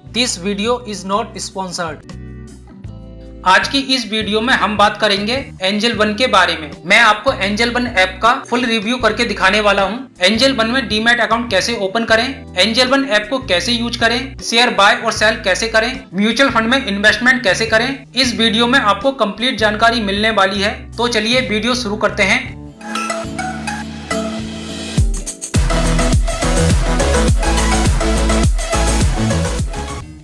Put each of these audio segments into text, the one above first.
This video is not sponsored. आज की इस वीडियो में हम बात करेंगे एंजल वन के बारे में। मैं आपको एंजल वन ऐप का फुल रिव्यू करके दिखाने वाला हूं। एंजल वन में डीमैट अकाउंट कैसे ओपन करें, एंजल वन ऐप को कैसे यूज करें, शेयर बाय और सेल कैसे करें, म्यूचुअल फंड में इन्वेस्टमेंट कैसे करें। इस वीडियो में आपको कंप्लीट जानकारी मिलने वाली है। तो चलिए वीडियो शुरू करते हैं।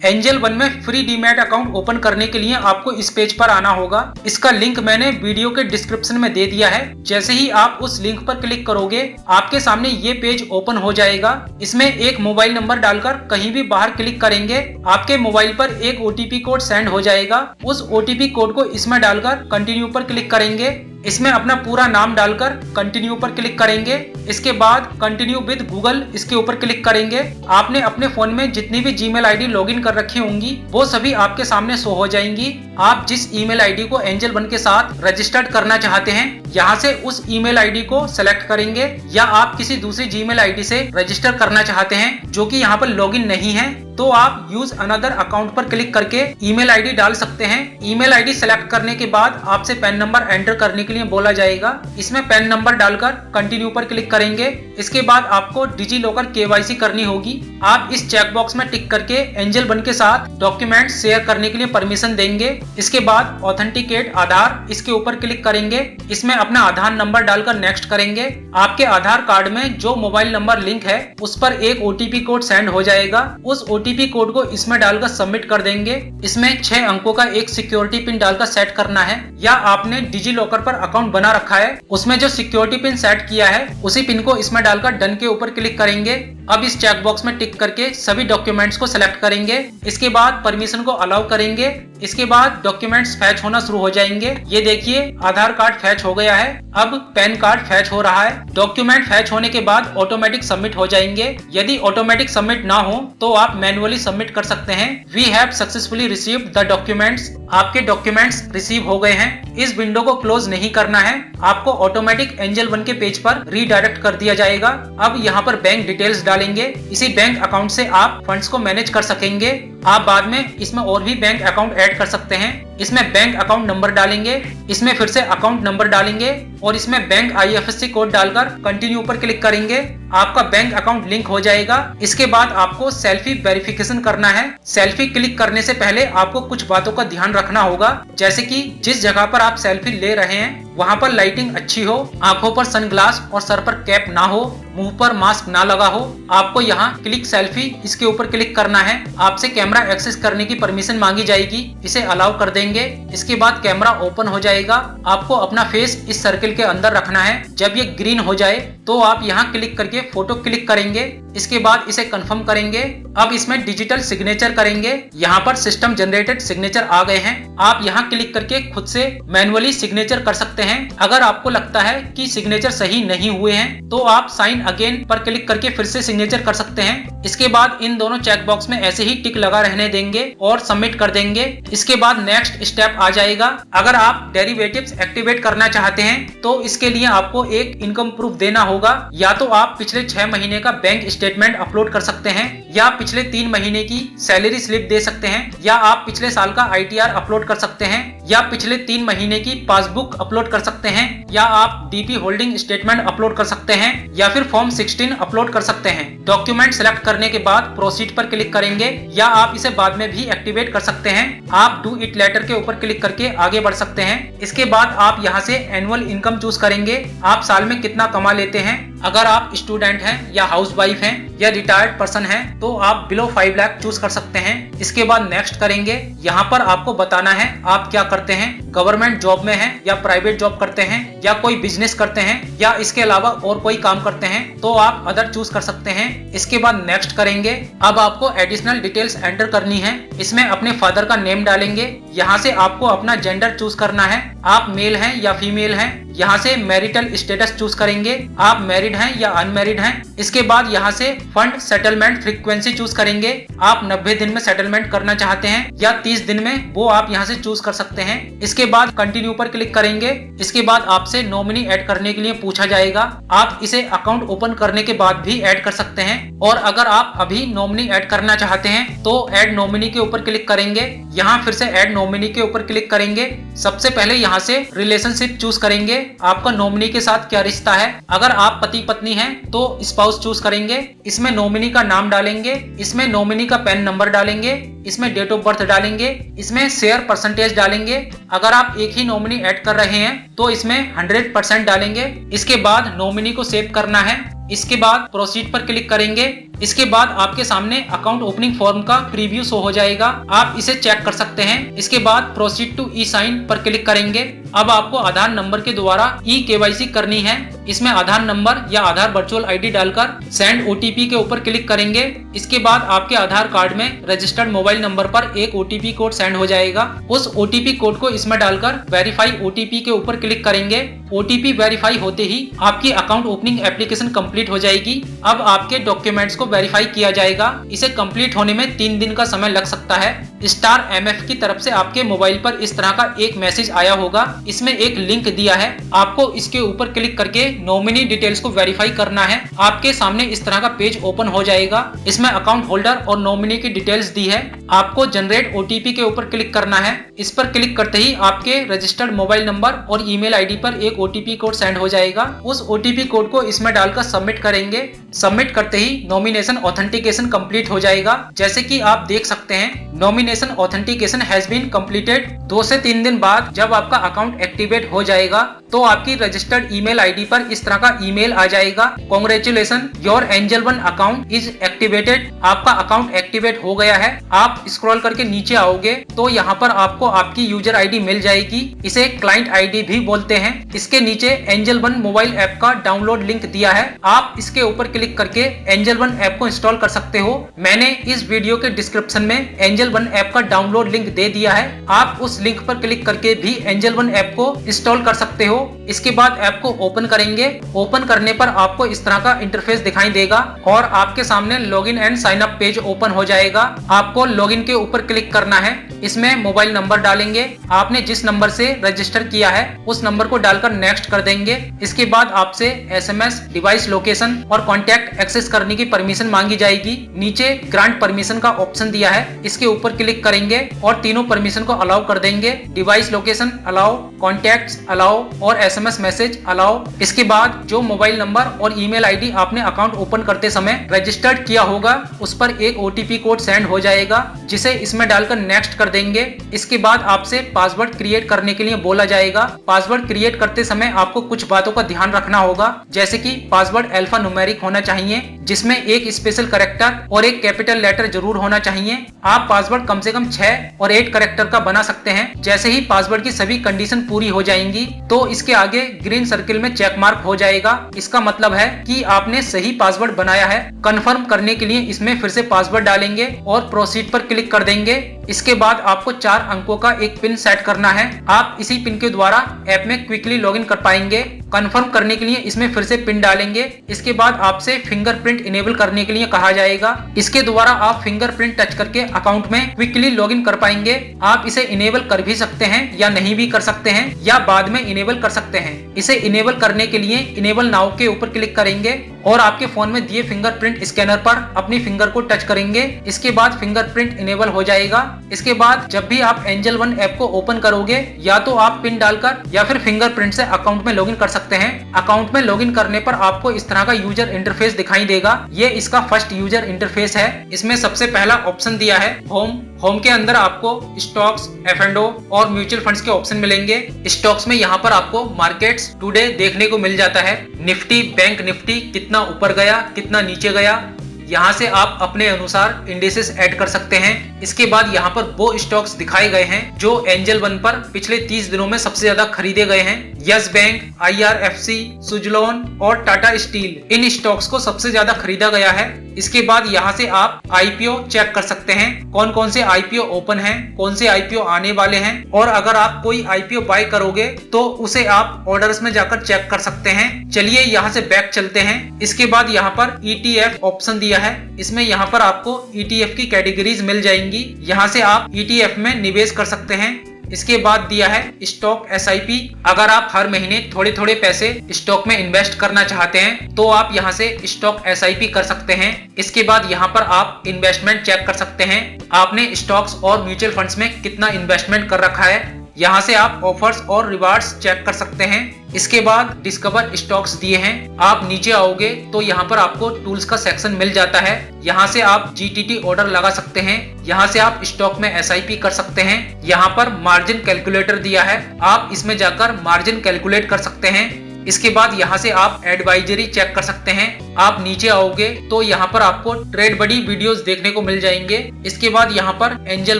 एंजल वन में फ्री डीमैट अकाउंट ओपन करने के लिए आपको इस पेज पर आना होगा। इसका लिंक मैंने वीडियो के डिस्क्रिप्शन में दे दिया है। जैसे ही आप उस लिंक पर क्लिक करोगे आपके सामने ये पेज ओपन हो जाएगा। इसमें एक मोबाइल नंबर डालकर कहीं भी बाहर क्लिक करेंगे आपके मोबाइल पर एक ओटीपी कोड सेंड हो जाएगा। उस ओटीपी कोड को इसमें डालकर कंटिन्यू पर क्लिक करेंगे। इसमें अपना पूरा नाम डालकर कंटिन्यू पर क्लिक करेंगे। इसके बाद कंटिन्यू विद गूगल इसके ऊपर क्लिक करेंगे। आपने अपने फोन में जितनी भी जीमेल आईडी लॉगिन कर रखी होंगी वो सभी आपके सामने शो हो जाएंगी। आप जिस ईमेल आईडी को एंजल वन के साथ रजिस्टर्ड करना चाहते हैं यहाँ से उस ईमेल आईडी को सेलेक्ट करेंगे, या आप किसी दूसरी जीमेल आईडी से रजिस्टर करना चाहते हैं जो कि यहाँ पर लॉगिन नहीं है तो आप यूज अनदर अकाउंट पर क्लिक करके ईमेल आईडी डाल सकते हैं। ईमेल आईडी सेलेक्ट करने के बाद आपसे पैन नंबर एंटर करने के लिए बोला जाएगा। इसमें पैन नंबर डालकर कंटिन्यू पर क्लिक करेंगे। इसके बाद आपको डिजी लॉकर केवाईसी करनी होगी। आप इस चेक बॉक्स में टिक करके एंजल वन के साथ डॉक्यूमेंट शेयर करने के लिए परमिशन देंगे। इसके बाद ऑथेंटिकेट आधार इसके ऊपर क्लिक करेंगे। इसमें अपना आधार नंबर डालकर नेक्स्ट करेंगे। आपके आधार कार्ड में जो मोबाइल नंबर लिंक है उस पर एक ओटीपी कोड सेंड हो जाएगा। उस ओटीपी कोड को इसमें डालकर सबमिट कर देंगे। इसमें 6 अंकों का एक सिक्योरिटी पिन डालकर सेट करना है, या आपने डिजी लॉकर पर अकाउंट बना रखा है उसमें जो सिक्योरिटी पिन सेट किया है उसी पिन को इसमें डालकर डन के ऊपर क्लिक करेंगे। अब इस चेक बॉक्स में टिक करके सभी डॉक्यूमेंट्स को सिलेक्ट करेंगे। इसके बाद परमिशन को अलाउ करेंगे। इसके बाद डॉक्यूमेंट्स फैच होना शुरू हो जाएंगे। ये देखिए आधार कार्ड फैच हो गया है। अब पैन कार्ड फैच हो रहा है। डॉक्यूमेंट फैच होने के बाद ऑटोमेटिक सबमिट हो जाएंगे। यदि ऑटोमेटिक सबमिट ना हो तो आप मैन्युअली सबमिट कर सकते हैं। We have successfully received the documents. आपके डॉक्यूमेंट्स रिसीव हो गए हैं। इस विंडो को क्लोज नहीं करना है। आपको ऑटोमेटिक एंजल वन के पेज पर रीडायरेक्ट कर दिया जाएगा। अब यहाँ पर बैंक डिटेल्स डालेंगे। इसी बैंक अकाउंट से आप फंड्स को मैनेज कर सकेंगे। आप बाद में इसमें और भी बैंक अकाउंट ऐड कर सकते हैं। इसमें बैंक अकाउंट नंबर डालेंगे। इसमें फिर से अकाउंट नंबर डालेंगे और इसमें बैंक IFSC कोड डालकर कंटिन्यू पर क्लिक करेंगे। आपका बैंक अकाउंट लिंक हो जाएगा। इसके बाद आपको सेल्फी वेरिफिकेशन करना है। सेल्फी क्लिक करने से पहले आपको कुछ बातों का ध्यान रखना होगा, जैसे कि जिस जगह पर आप सेल्फी ले रहे हैं वहाँ पर लाइटिंग अच्छी हो, आंखों पर सनग्लास और सर पर कैप ना हो, मुंह पर मास्क ना लगा हो। आपको यहाँ क्लिक सेल्फी इसके ऊपर क्लिक करना है। आपसे कैमरा एक्सेस करने की परमिशन मांगी जाएगी, इसे अलाउ कर देंगे। इसके बाद कैमरा ओपन हो जाएगा। आपको अपना फेस इस सर्किल के अंदर रखना है। जब ये ग्रीन हो जाए तो आप यहाँ क्लिक करके फोटो क्लिक करेंगे। इसके बाद इसे कंफर्म करेंगे। अब इसमें डिजिटल सिग्नेचर करेंगे। यहाँ पर सिस्टम जनरेटेड सिग्नेचर आ गए हैं। आप यहाँ क्लिक करके खुद से मैन्युअली सिग्नेचर कर सकते हैं। अगर आपको लगता है कि सिग्नेचर सही नहीं हुए हैं तो आप साइन अगेन पर क्लिक करके फिर से सिग्नेचर कर सकते हैं। इसके बाद इन दोनों चेक बॉक्स में ऐसे ही टिक लगा रहने देंगे और सबमिट कर देंगे। इसके बाद नेक्स्ट स्टेप आ जाएगा। अगर आप डेरिवेटिव्स एक्टिवेट करना चाहते हैं तो इसके लिए आपको एक इनकम प्रूफ देना होगा। या तो आप पिछले 6 महीने का बैंक स्टेटमेंट अपलोड कर सकते हैं, या पिछले 3 महीने की सैलरी स्लिप दे सकते हैं, या आप पिछले साल का ITR अपलोड कर सकते हैं, या पिछले 3 महीने की पासबुक अपलोड कर सकते हैं, या आप DP होल्डिंग स्टेटमेंट अपलोड कर सकते हैं, या फिर फॉर्म 16 अपलोड कर सकते हैं। डॉक्यूमेंट सेलेक्ट करने के बाद प्रोसीड पर क्लिक करेंगे, या आप इसे बाद में भी एक्टिवेट कर सकते हैं। आप डू इट लेटर के ऊपर क्लिक करके आगे बढ़ सकते हैं। इसके बाद आप यहाँ से एनुअल इनकम चूज करेंगे। आप साल में कितना कमा लेते हैं। अगर आप स्टूडेंट हैं या हाउसवाइफ हैं या रिटायर्ड पर्सन हैं तो आप बिलो 5 लाख चूज कर सकते हैं। इसके बाद नेक्स्ट करेंगे। यहाँ पर आपको बताना है आप क्या करते हैं, गवर्नमेंट जॉब में हैं या प्राइवेट जॉब करते हैं या कोई बिजनेस करते हैं या इसके अलावा और कोई काम करते हैं तो आप अदर चूज कर सकते हैं। इसके बाद नेक्स्ट करेंगे। अब आपको एडिशनल डिटेल्स एंटर करनी है। इसमें अपने फादर का नेम डालेंगे। यहाँ से आपको अपना जेंडर चूज करना है। आप मेल हैं या फीमेल हैं। यहाँ से मैरिटल स्टेटस चूज करेंगे। आप मैरिड हैं या अनमैरिड हैं। इसके बाद यहाँ से फंड सेटलमेंट फ्रीक्वेंसी चूज करेंगे। आप 90 दिन में सेटलमेंट करना चाहते हैं या 30 दिन में, वो आप यहाँ से चूज कर सकते हैं। इसके बाद कंटिन्यू पर क्लिक करेंगे। इसके बाद आपसे आपसे नॉमिनी ऐड करने के लिए पूछा जाएगा। आप इसे अकाउंट ओपन करने के बाद भी ऐड कर सकते हैं। और अगर आप अभी नॉमिनी ऐड करना चाहते हैं तो ऐड नॉमिनी के ऊपर क्लिक करेंगे। यहाँ फिर से ऐड नॉमिनी के ऊपर क्लिक करेंगे। सबसे पहले यहाँ से रिलेशनशिप चूज करेंगे, आपका नॉमिनी के साथ क्या रिश्ता है। अगर आप पति पत्नी हैं तो स्पाउस चूज करेंगे। इसमें नॉमिनी का नाम डालेंगे, इसमें नॉमिनी का पैन नंबर डालेंगे, इसमें डेट ऑफ बर्थ डालेंगे, इसमें शेयर परसेंटेज डालेंगे। अगर आप एक ही नॉमिनी ऐड कर रहे हैं तो इसमें 100% डालेंगे। इसके बाद नॉमिनी को सेव करना है। इसके बाद प्रोसीड पर क्लिक करेंगे। इसके बाद आपके सामने अकाउंट ओपनिंग फॉर्म का प्रीव्यू शो हो जाएगा, आप इसे चेक कर सकते हैं। इसके बाद प्रोसीड टू ई साइन पर क्लिक करेंगे। अब आपको आधार नंबर के द्वारा ई केवाईसी करनी है। इसमें आधार नंबर या आधार वर्चुअल आईडी डालकर सेंड ओटीपी के ऊपर क्लिक करेंगे। इसके बाद आपके आधार कार्ड में रजिस्टर्ड मोबाइल नंबर पर एक ओटीपी कोड सेंड हो जाएगा। उस ओटीपी कोड को इसमें डालकर वेरीफाई ओटीपी के ऊपर क्लिक करेंगे। ओटीपी वेरीफाई होते ही आपकी अकाउंट ओपनिंग एप्लीकेशन कंप्लीट हो जाएगी। अब आपके डॉक्यूमेंट्स को वेरीफाई किया जाएगा। इसे कंप्लीट होने में 3 दिन का समय लग सकता है। स्टार एमएफ की तरफ से आपके मोबाइल पर इस तरह का एक मैसेज आया होगा। इसमें एक लिंक दिया है, आपको इसके ऊपर क्लिक करके नॉमिनी डिटेल्स को वेरीफाई करना है। आपके सामने इस तरह का पेज ओपन हो जाएगा। इसमें अकाउंट होल्डर और नॉमिनी की डिटेल्स दी है। आपको जनरेट ओटीपी के ऊपर क्लिक करना है। इस पर क्लिक करते ही आपके रजिस्टर्ड मोबाइल नंबर और ईमेल आईडी पर एक ओटीपी कोड सेंड हो जाएगा। उस ओटीपी कोड को इसमें डालकर सबमिट करेंगे। सबमिट करते ही नॉमिनेशन ऑथेंटिकेशन कंप्लीट हो जाएगा। जैसे कि आप देख सकते हैं nomination authentication has been completed. 2 से 3 दिन बाद जब आपका अकाउंट एक्टिवेट हो जाएगा तो आपकी रजिस्टर्ड ईमेल आईडी पर इस तरह का ईमेल आ जाएगा, congratulation your angel one account is activated. आपका अकाउंट एक्टिवेट हो गया है। आप स्क्रॉल करके नीचे आओगे तो यहाँ पर आपको आपकी यूजर आईडी मिल जाएगी। इसे क्लाइंट आईडी भी बोलते हैं। इसके नीचे एंजल वन मोबाइल ऐप का डाउनलोड लिंक दिया है, आप इसके ऊपर क्लिक करके एंजल वन ऐप को इंस्टॉल कर सकते हो। मैंने इस वीडियो के डिस्क्रिप्शन में एंजल वन ऐप का डाउनलोड लिंक दे दिया है, आप उस लिंक पर क्लिक करके भी एंजल वन ऐप को इंस्टॉल कर सकते हो। इसके बाद ऐप को ओपन करेंगे। ओपन करने पर आपको इस तरह का इंटरफेस दिखाई देगा और आपके सामने login and sign up page open हो जाएगा। आपको लॉगिन के ऊपर क्लिक करना है। इसमें मोबाइल नंबर डालेंगे, आपने जिस नंबर से रजिस्टर किया है उस नंबर को डालकर नेक्स्ट कर देंगे। इसके बाद आपसे एसएमएस, डिवाइस लोकेशन और कॉन्टैक्ट एक्सेस करने की परमिशन मांगी जाएगी। नीचे ग्रांट परमिशन का ऑप्शन दिया है, इसके ऊपर क्लिक करेंगे और तीनों परमिशन को अलाउ कर देंगे। Device location allow, contacts allow और एसएमएस मैसेज अलाउ। इसके बाद जो मोबाइल नंबर और ईमेल आईडी आपने अकाउंट ओपन करते समय रजिस्टर्ड किया होगा उस पर एक ओटीपी कोड सेंड हो जाएगा, जिसे इसमें डालकर नेक्स्ट कर देंगे। इसके बाद आपसे पासवर्ड क्रिएट करने के लिए बोला जाएगा। पासवर्ड क्रिएट करते समय आपको कुछ बातों का ध्यान रखना होगा, जैसे कि पासवर्ड अल्फा न्यूमेरिक होना चाहिए, जिसमें एक स्पेशल कैरेक्टर और एक कैपिटल लेटर जरूर होना चाहिए। आप पासवर्ड कम से कम 6 और 8 कैरेक्टर का बना सकते हैं। जैसे ही पासवर्ड की सभी कंडीशन पूरी हो जाएंगी तो इसके आगे ग्रीन सर्किल में चेक मार्क हो जाएगा। इसका मतलब है कि आपने सही पासवर्ड बनाया है। कंफर्म करने के लिए इसमें फिर से पासवर्ड डालेंगे और प्रोसीड पर क्लिक कर देंगे। इसके बाद आपको 4 अंकों का एक पिन सेट करना है। आप इसी पिन के द्वारा ऐप में क्विकली लॉगिन कर पाएंगे। कंफर्म करने के लिए इसमें फिर से पिन डालेंगे। इसके बाद आपसे फिंगरप्रिंट इनेबल करने के लिए कहा जाएगा। इसके द्वारा आप फिंगरप्रिंट टच करके अकाउंट में क्विकली लॉगिन कर पाएंगे। आप इसे इनेबल कर भी सकते हैं या नहीं भी कर सकते हैं या बाद में इनेबल कर सकते हैं। इसे इनेबल करने के लिए इनेबल नाउ के ऊपर क्लिक करेंगे और आपके फोन में दिए फिंगरप्रिंट स्कैनर पर अपनी फिंगर को टच करेंगे। इसके बाद फिंगरप्रिंट इनेबल हो जाएगा। इसके बाद जब भी आप एंजल वन ऐप को ओपन करोगे या तो आप पिन डालकर या फिर फिंगरप्रिंट से अकाउंट में लॉगिन कर सकते हैं। अकाउंट में लॉगिन करने पर आपको इस तरह का यूजर इंटरफेस दिखाई देगा। ये इसका फर्स्ट यूजर इंटरफेस है। इसमें सबसे पहला ऑप्शन दिया है होम। होम के अंदर आपको स्टॉक्स, एफ&ओ और म्यूचुअल फंड्स के ऑप्शन मिलेंगे। स्टॉक्स में यहाँ पर आपको मार्केट्स टुडे देखने को मिल जाता है। निफ्टी, बैंक निफ्टी कितना ऊपर गया, कितना नीचे गया, यहाँ से आप अपने अनुसार इंडिसेस ऐड कर सकते हैं। इसके बाद यहाँ पर वो स्टॉक्स दिखाए गए हैं जो एंजल वन पर पिछले 30 दिनों में सबसे ज्यादा खरीदे गए हैं। यस बैंक, IRFC, सुजलॉन और टाटा स्टील, इन स्टॉक्स को सबसे ज्यादा खरीदा गया है। इसके बाद यहाँ से आप IPO चेक कर सकते हैं, कौन कौन से IPO ओपन हैं, कौन से IPO आने वाले हैं, और अगर आप कोई IPO बाय करोगे तो उसे आप ऑर्डर्स में जाकर चेक कर सकते हैं। चलिए यहाँ से बैक चलते हैं। इसके बाद यहाँ पर ETF ऑप्शन दिया है। इसमें यहाँ पर आपको ETF की कैटेगरीज मिल जाएंगी। यहाँ से आप ETF में निवेश कर सकते हैं। इसके बाद दिया है स्टॉक SIP। अगर आप हर महीने थोड़े थोड़े पैसे स्टॉक में इन्वेस्ट करना चाहते हैं तो आप यहाँ से स्टॉक SIP कर सकते हैं। इसके बाद यहाँ पर आप इन्वेस्टमेंट चेक कर सकते हैं, आपने स्टॉक्स और म्यूचुअल फंड्स में कितना इन्वेस्टमेंट कर रखा है। यहाँ से आप ऑफर्स और रिवार्ड्स चेक कर सकते हैं। इसके बाद डिस्कवर स्टॉक्स दिए हैं। आप नीचे आओगे तो यहाँ पर आपको टूल्स का सेक्शन मिल जाता है। यहाँ से आप GTT ऑर्डर लगा सकते हैं। यहाँ से आप स्टॉक में SIP कर सकते हैं। यहाँ पर मार्जिन कैलकुलेटर दिया है, आप इसमें जाकर मार्जिन कैलकुलेट कर सकते हैं। इसके बाद यहाँ से आप एडवाइजरी चेक कर सकते हैं। आप नीचे आओगे तो यहाँ पर आपको ट्रेड बडी वीडियोस देखने को मिल जाएंगे। इसके बाद यहाँ पर एंजल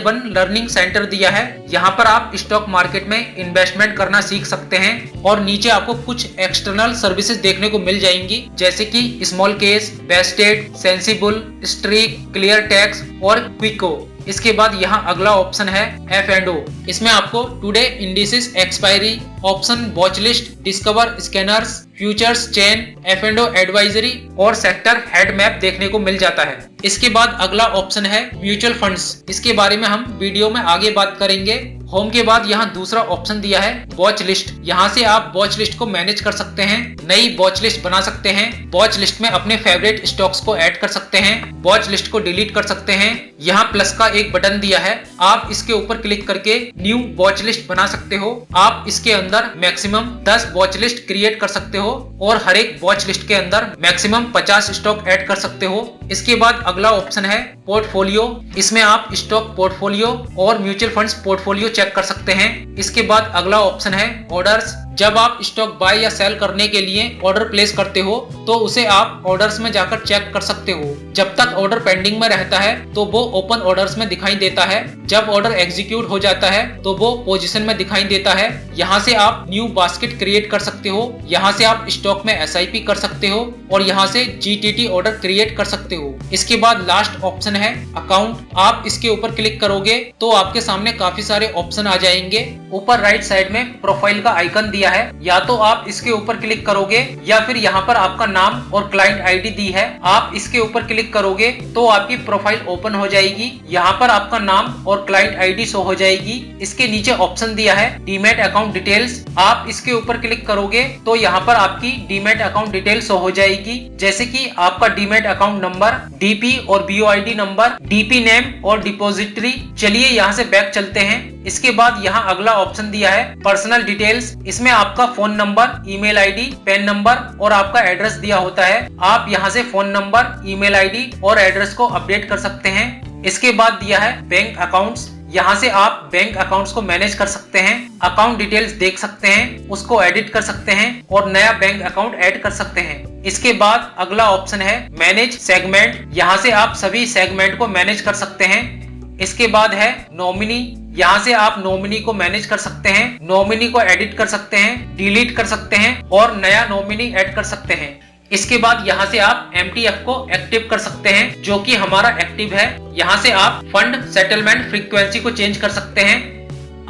वन लर्निंग सेंटर दिया है, यहाँ पर आप स्टॉक मार्केट में इन्वेस्टमेंट करना सीख सकते हैं। और नीचे आपको कुछ एक्सटर्नल सर्विसेज देखने को मिल जाएंगी, जैसे कि small case, vested, sensible, streak, clear tax और क्विको। इसके बाद यहाँ अगला ऑप्शन है F&O। इसमें आपको today indices expiry, option watch list, discover scanners, futures chain, F&O advisory और सेक्टर हेड मैप देखने को मिल जाता है। इसके बाद अगला ऑप्शन है म्यूचुअल फंड्स। इसके बारे में हम वीडियो में आगे बात करेंगे। होम के बाद यहाँ दूसरा ऑप्शन दिया है वॉच लिस्ट। यहाँ से आप वॉच लिस्ट को मैनेज कर सकते हैं, नई वॉच लिस्ट बना सकते हैं, वॉच लिस्ट में अपने फेवरेट स्टॉक्स को ऐड कर सकते हैं, वॉच लिस्ट को डिलीट कर सकते हैं। यहाँ प्लस का एक बटन दिया है, आप इसके ऊपर क्लिक करके न्यू वॉच लिस्ट बना सकते हो। आप इसके अंदर मैक्सिमम 10 वॉच लिस्ट क्रिएट कर सकते हो और हर एक वॉच लिस्ट के अंदर मैक्सिमम 50 स्टॉक ऐड कर सकते हो। इसके बाद अगला ऑप्शन है पोर्टफोलियो। इसमें आप स्टॉक पोर्टफोलियो और म्यूचुअल फंड्स पोर्टफोलियो चेक कर सकते हैं। इसके बाद अगला ऑप्शन है ऑर्डर्स। जब आप स्टॉक बाय या सेल करने के लिए ऑर्डर प्लेस करते हो तो उसे आप ऑर्डर्स में जाकर चेक कर सकते हो। जब तक ऑर्डर पेंडिंग में रहता है तो वो ओपन ऑर्डर्स में दिखाई देता है, जब ऑर्डर एग्जीक्यूट हो जाता है तो वो पोजीशन में दिखाई देता है। यहाँ से आप न्यू बास्केट क्रिएट कर सकते हो, यहाँ से आप स्टॉक में SIP कर सकते हो और यहाँ से GTT ऑर्डर क्रिएट कर सकते हो। इसके बाद लास्ट ऑप्शन है अकाउंट। आप इसके ऊपर क्लिक करोगे तो आपके सामने काफी सारे ऑप्शन आ जाएंगे। ऊपर राइट साइड में प्रोफाइल का आइकन दिया है, या तो आप इसके ऊपर क्लिक करोगे या फिर यहाँ पर आपका नाम और क्लाइंट ID दी है, आप इसके ऊपर क्लिक करोगे तो आपकी प्रोफाइल ओपन हो जाएगी। यहाँ पर आपका नाम और क्लाइंट ID शो हो जाएगी। इसके नीचे ऑप्शन दिया है डीमैट अकाउंट डिटेल्स। आप इसके ऊपर क्लिक करोगे तो यहाँ पर आपकी डीमैट अकाउंट डिटेल शो हो जाएगी, जैसे कि आपका डीमैट अकाउंट नंबर, DP और BOID नंबर, DP नेम और डिपोजिटरी। चलिए यहाँ से बैक चलते हैं। इसके बाद यहाँ अगला ऑप्शन दिया है पर्सनल डिटेल्स। इसमें आपका phone number, email ID, pan number और आपका एड्रेस दिया होता है। आप यहाँ से फोन नंबर, ईमेल ID और एड्रेस को अपडेट कर सकते हैं। इसके बाद दिया है बैंक अकाउंट्स। यहाँ से आप बैंक अकाउंट्स को मैनेज कर सकते हैं, अकाउंट डिटेल्स देख सकते हैं, उसको एडिट कर सकते हैं और नया बैंक अकाउंट ऐड कर सकते हैं। इसके बाद अगला ऑप्शन है मैनेज सेगमेंट। यहाँ से आप सभी सेगमेंट को मैनेज कर सकते हैं। इसके बाद है नॉमिनी। यहाँ से आप नॉमिनी को मैनेज कर सकते हैं, नॉमिनी को एडिट कर सकते हैं, डिलीट कर सकते हैं और नया नॉमिनी ऐड कर सकते हैं। इसके बाद यहाँ से आप MTF को एक्टिव कर सकते हैं, जो कि हमारा एक्टिव है। यहाँ से आप फंड सेटलमेंट फ्रीक्वेंसी को चेंज कर सकते हैं।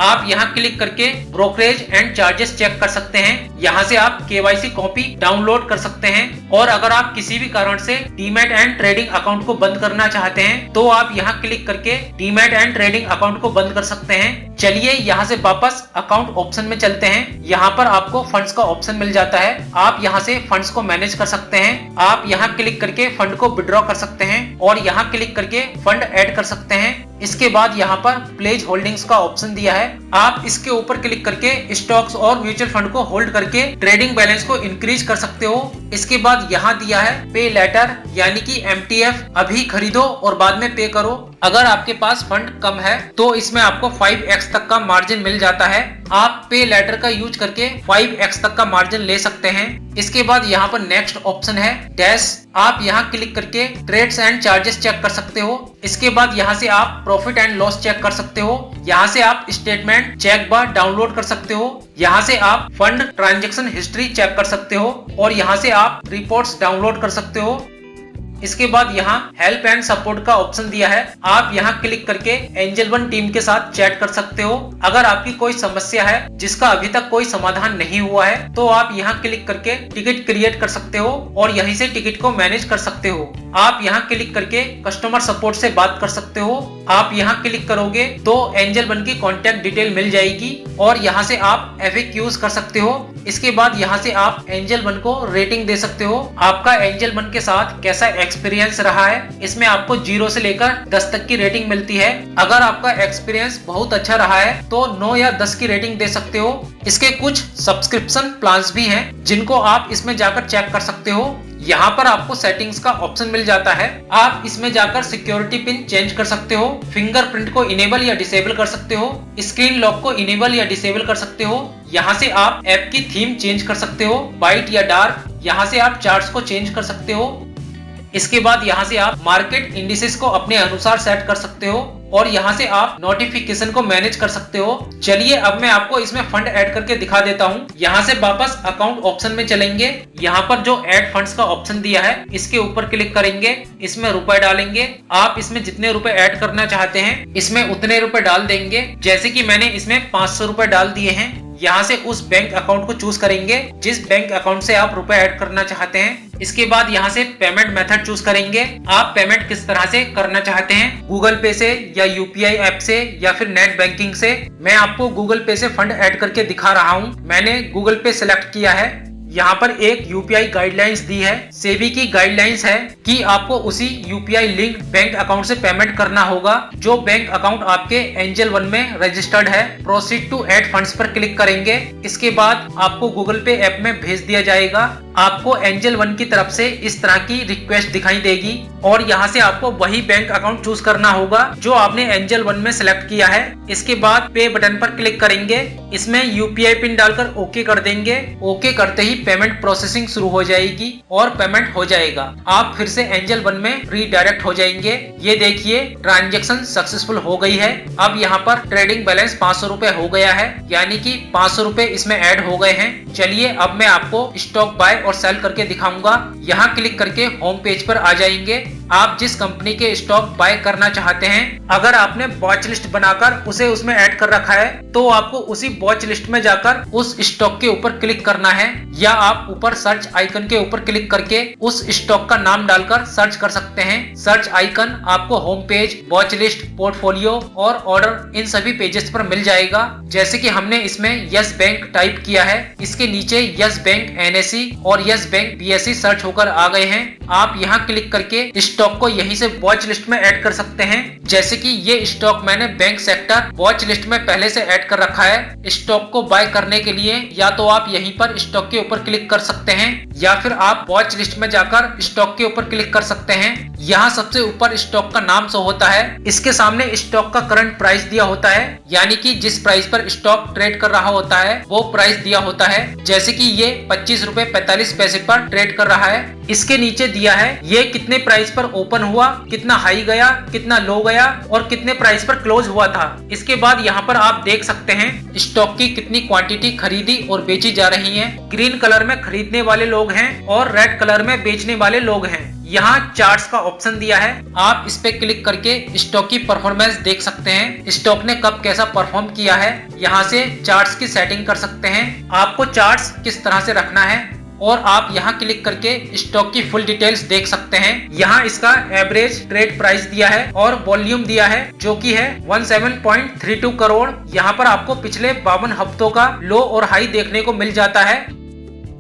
आप यहाँ क्लिक करके ब्रोकरेज एंड चार्जेस चेक कर सकते हैं। यहाँ से आप KYC कॉपी डाउनलोड कर सकते हैं। और अगर आप किसी भी कारण से डीमैट एंड ट्रेडिंग अकाउंट को बंद करना चाहते हैं तो आप यहाँ क्लिक करके डीमैट एंड ट्रेडिंग अकाउंट को बंद कर सकते हैं। चलिए यहाँ से वापस अकाउंट ऑप्शन में चलते हैं। यहाँ पर आपको फंड्स का ऑप्शन मिल जाता है, आप यहाँ से फंड्स को मैनेज कर सकते हैं। आप यहाँ क्लिक करके फंड को विड्रॉ कर सकते हैं और यहाँ क्लिक करके फंड ऐड कर सकते हैं। इसके बाद यहाँ पर प्लेज होल्डिंग्स का ऑप्शन दिया है, आप इसके ऊपर क्लिक करके स्टॉक्स और म्यूचुअल फंड को होल्ड करके ट्रेडिंग बैलेंस को इंक्रीज कर सकते हो। इसके बाद यहाँ दिया है पे लेटर, यानी कि MTF, अभी खरीदो और बाद में पे करो। अगर आपके पास फंड कम है तो इसमें आपको 5x तक का मार्जिन मिल जाता है। आप पे लेटर का यूज करके 5x तक का मार्जिन ले सकते हैं। इसके बाद यहाँ पर नेक्स्ट ऑप्शन है डैश। आप यहाँ क्लिक करके ट्रेड्स एंड चार्जेस चेक कर सकते हो। इसके बाद यहाँ से आप प्रॉफिट एंड लॉस चेक कर सकते हो। यहाँ से आप स्टेटमेंट चेक बार डाउनलोड कर सकते हो। यहाँ से आप फंड ट्रांजैक्शन हिस्ट्री चेक कर सकते हो और यहाँ से आप रिपोर्ट्स डाउनलोड कर सकते हो। इसके बाद यहाँ हेल्प एंड सपोर्ट का ऑप्शन दिया है। आप यहाँ क्लिक करके एंजल वन टीम के साथ चैट कर सकते हो। अगर आपकी कोई समस्या है जिसका अभी तक कोई समाधान नहीं हुआ है तो आप यहाँ क्लिक करके टिकट क्रिएट कर सकते हो और यहीं से टिकट को मैनेज कर सकते हो। आप यहाँ क्लिक करके कस्टमर सपोर्ट से बात कर सकते हो। आप यहाँ क्लिक करोगे तो एंजल वन की कॉन्टेक्ट डिटेल मिल जाएगी और यहाँ से आप FAQs कर सकते हो। इसके बाद यहाँ से आप एंजल वन को रेटिंग दे सकते हो। आपका एंजल वन के साथ कैसा एक्सपीरियंस रहा है, इसमें आपको 0 से लेकर 10 तक की रेटिंग मिलती है। अगर आपका एक्सपीरियंस बहुत अच्छा रहा है तो 9 या 10 की रेटिंग दे सकते हो। इसके कुछ सब्सक्रिप्शन प्लान्स भी हैं जिनको आप इसमें जाकर चेक कर सकते हो। यहाँ पर आपको सेटिंग्स का ऑप्शन मिल जाता है। आप इसमें जाकर सिक्योरिटी पिन चेंज कर सकते हो, फिंगरप्रिंट को इनेबल या डिसेबल कर सकते हो, स्क्रीन लॉक को इनेबल या डिसेबल कर सकते हो। यहाँ से आप ऐप की थीम चेंज कर सकते हो, वाइट या डार्क। यहाँ से आप चार्ट्स को चेंज कर सकते हो। इसके बाद यहाँ से आप मार्केट इंडिसेस को अपने अनुसार सेट कर सकते हो और यहाँ से आप नोटिफिकेशन को मैनेज कर सकते हो। चलिए अब मैं आपको इसमें फंड ऐड करके दिखा देता हूँ। यहाँ से वापस अकाउंट ऑप्शन में चलेंगे। यहाँ पर जो ऐड फंड्स का ऑप्शन दिया है इसके ऊपर क्लिक करेंगे, इसमें रुपए डालेंगे। आप इसमें जितने रुपए ऐड करना चाहते हैं इसमें उतने रुपए डाल देंगे। जैसे कि मैंने इसमें 500 रुपए डाल दिए हैं। यहाँ से उस बैंक अकाउंट को चूज करेंगे जिस बैंक अकाउंट से आप रुपए ऐड करना चाहते हैं। इसके बाद यहाँ से पेमेंट मेथड चूज करेंगे। आप पेमेंट किस तरह से करना चाहते हैं, गूगल पे से या UPI ऐप से या फिर नेट बैंकिंग से। मैं आपको गूगल पे से फंड ऐड करके दिखा रहा हूँ। मैंने गूगल पे सिलेक्ट किया है। यहाँ पर एक UPI गाइडलाइंस दी है। सेबी की गाइडलाइंस है कि आपको उसी UPI लिंक बैंक अकाउंट से पेमेंट करना होगा जो बैंक अकाउंट आपके एंजल वन में रजिस्टर्ड है। प्रोसीड टू ऐड फंड्स पर क्लिक करेंगे। इसके बाद आपको गूगल पे ऐप में भेज दिया जाएगा। आपको एंजल वन की तरफ से इस तरह की रिक्वेस्ट दिखाई देगी और यहाँ से आपको वही बैंक अकाउंट चूज करना होगा जो आपने एंजल वन में सिलेक्ट किया है। इसके बाद पे बटन पर क्लिक करेंगे। इसमें UPI पिन डालकर ओके कर देंगे। ओके करते ही पेमेंट प्रोसेसिंग शुरू हो जाएगी और पेमेंट हो जाएगा। आप फिर से एंजल वन में रीडायरेक्ट हो जाएंगे। ये देखिए ट्रांजैक्शन सक्सेसफुल हो गई है। अब यहाँ पर ट्रेडिंग बैलेंस 500 रुपए हो गया है, यानी कि 500 रुपए इसमें ऐड हो गए हैं। चलिए अब मैं आपको स्टॉक बाय और सेल करके दिखाऊंगा। यहाँ क्लिक करके होम पेज पर आ जाएंगे। आप जिस कंपनी के स्टॉक बाय करना चाहते हैं, अगर आपने वॉच लिस्ट बनाकर उसे उसमें ऐड कर रखा है तो आपको उसी वॉच लिस्ट में जाकर उस स्टॉक के ऊपर क्लिक करना है, या आप ऊपर सर्च आइकन के ऊपर क्लिक करके उस स्टॉक का नाम डालकर सर्च कर सकते हैं। सर्च आइकन आपको home page, watch list, portfolio और ऑर्डर इन सभी पेजेस पर मिल जाएगा। जैसे कि हमने इसमें यस बैंक टाइप किया है, इसके नीचे यस बैंक NSE और यस बैंक BSE सर्च होकर आ गए हैं। आप यहाँ क्लिक करके स्टॉक को यहीं से वॉच लिस्ट में ऐड कर सकते हैं। जैसे कि ये स्टॉक मैंने बैंक सेक्टर वॉच लिस्ट में पहले से ऐड कर रखा है। स्टॉक को बाय करने के लिए या तो आप यहीं पर स्टॉक के ऊपर क्लिक कर सकते हैं या फिर आप वॉच लिस्ट में जाकर स्टॉक के ऊपर क्लिक कर सकते हैं। यहाँ सबसे ऊपर स्टॉक का नाम शो होता है। इसके सामने स्टॉक का करंट प्राइस दिया होता है, यानी कि जिस प्राइस पर स्टॉक ट्रेड कर रहा होता है वो प्राइस दिया होता है। जैसे कि ये 25 रुपए 45 पैसे पर ट्रेड कर रहा है। इसके नीचे दिया है ये कितने प्राइस पर ओपन हुआ, कितना हाई गया, कितना लो गया और कितने प्राइस पर क्लोज हुआ था। इसके बाद यहाँ पर आप देख सकते हैं स्टॉक की कितनी क्वांटिटी खरीदी और बेची जा रही है। ग्रीन कलर में खरीदने वाले लोग हैं और रेड कलर में बेचने वाले लोग हैं। यहाँ चार्ट्स का ऑप्शन दिया है। आप इस पे क्लिक करके स्टॉक की परफॉर्मेंस देख सकते हैं, स्टॉक ने कब कैसा परफॉर्म किया है। यहाँ से चार्ट्स की सेटिंग कर सकते हैं, आपको चार्ट्स किस तरह से रखना है, और आप यहाँ क्लिक करके स्टॉक की फुल डिटेल्स देख सकते हैं। यहाँ इसका एवरेज ट्रेड प्राइस दिया है और वॉल्यूम दिया है जो कि है 17.32 करोड़। यहाँ पर आपको पिछले 52 हफ्तों का लो और हाई देखने को मिल जाता है।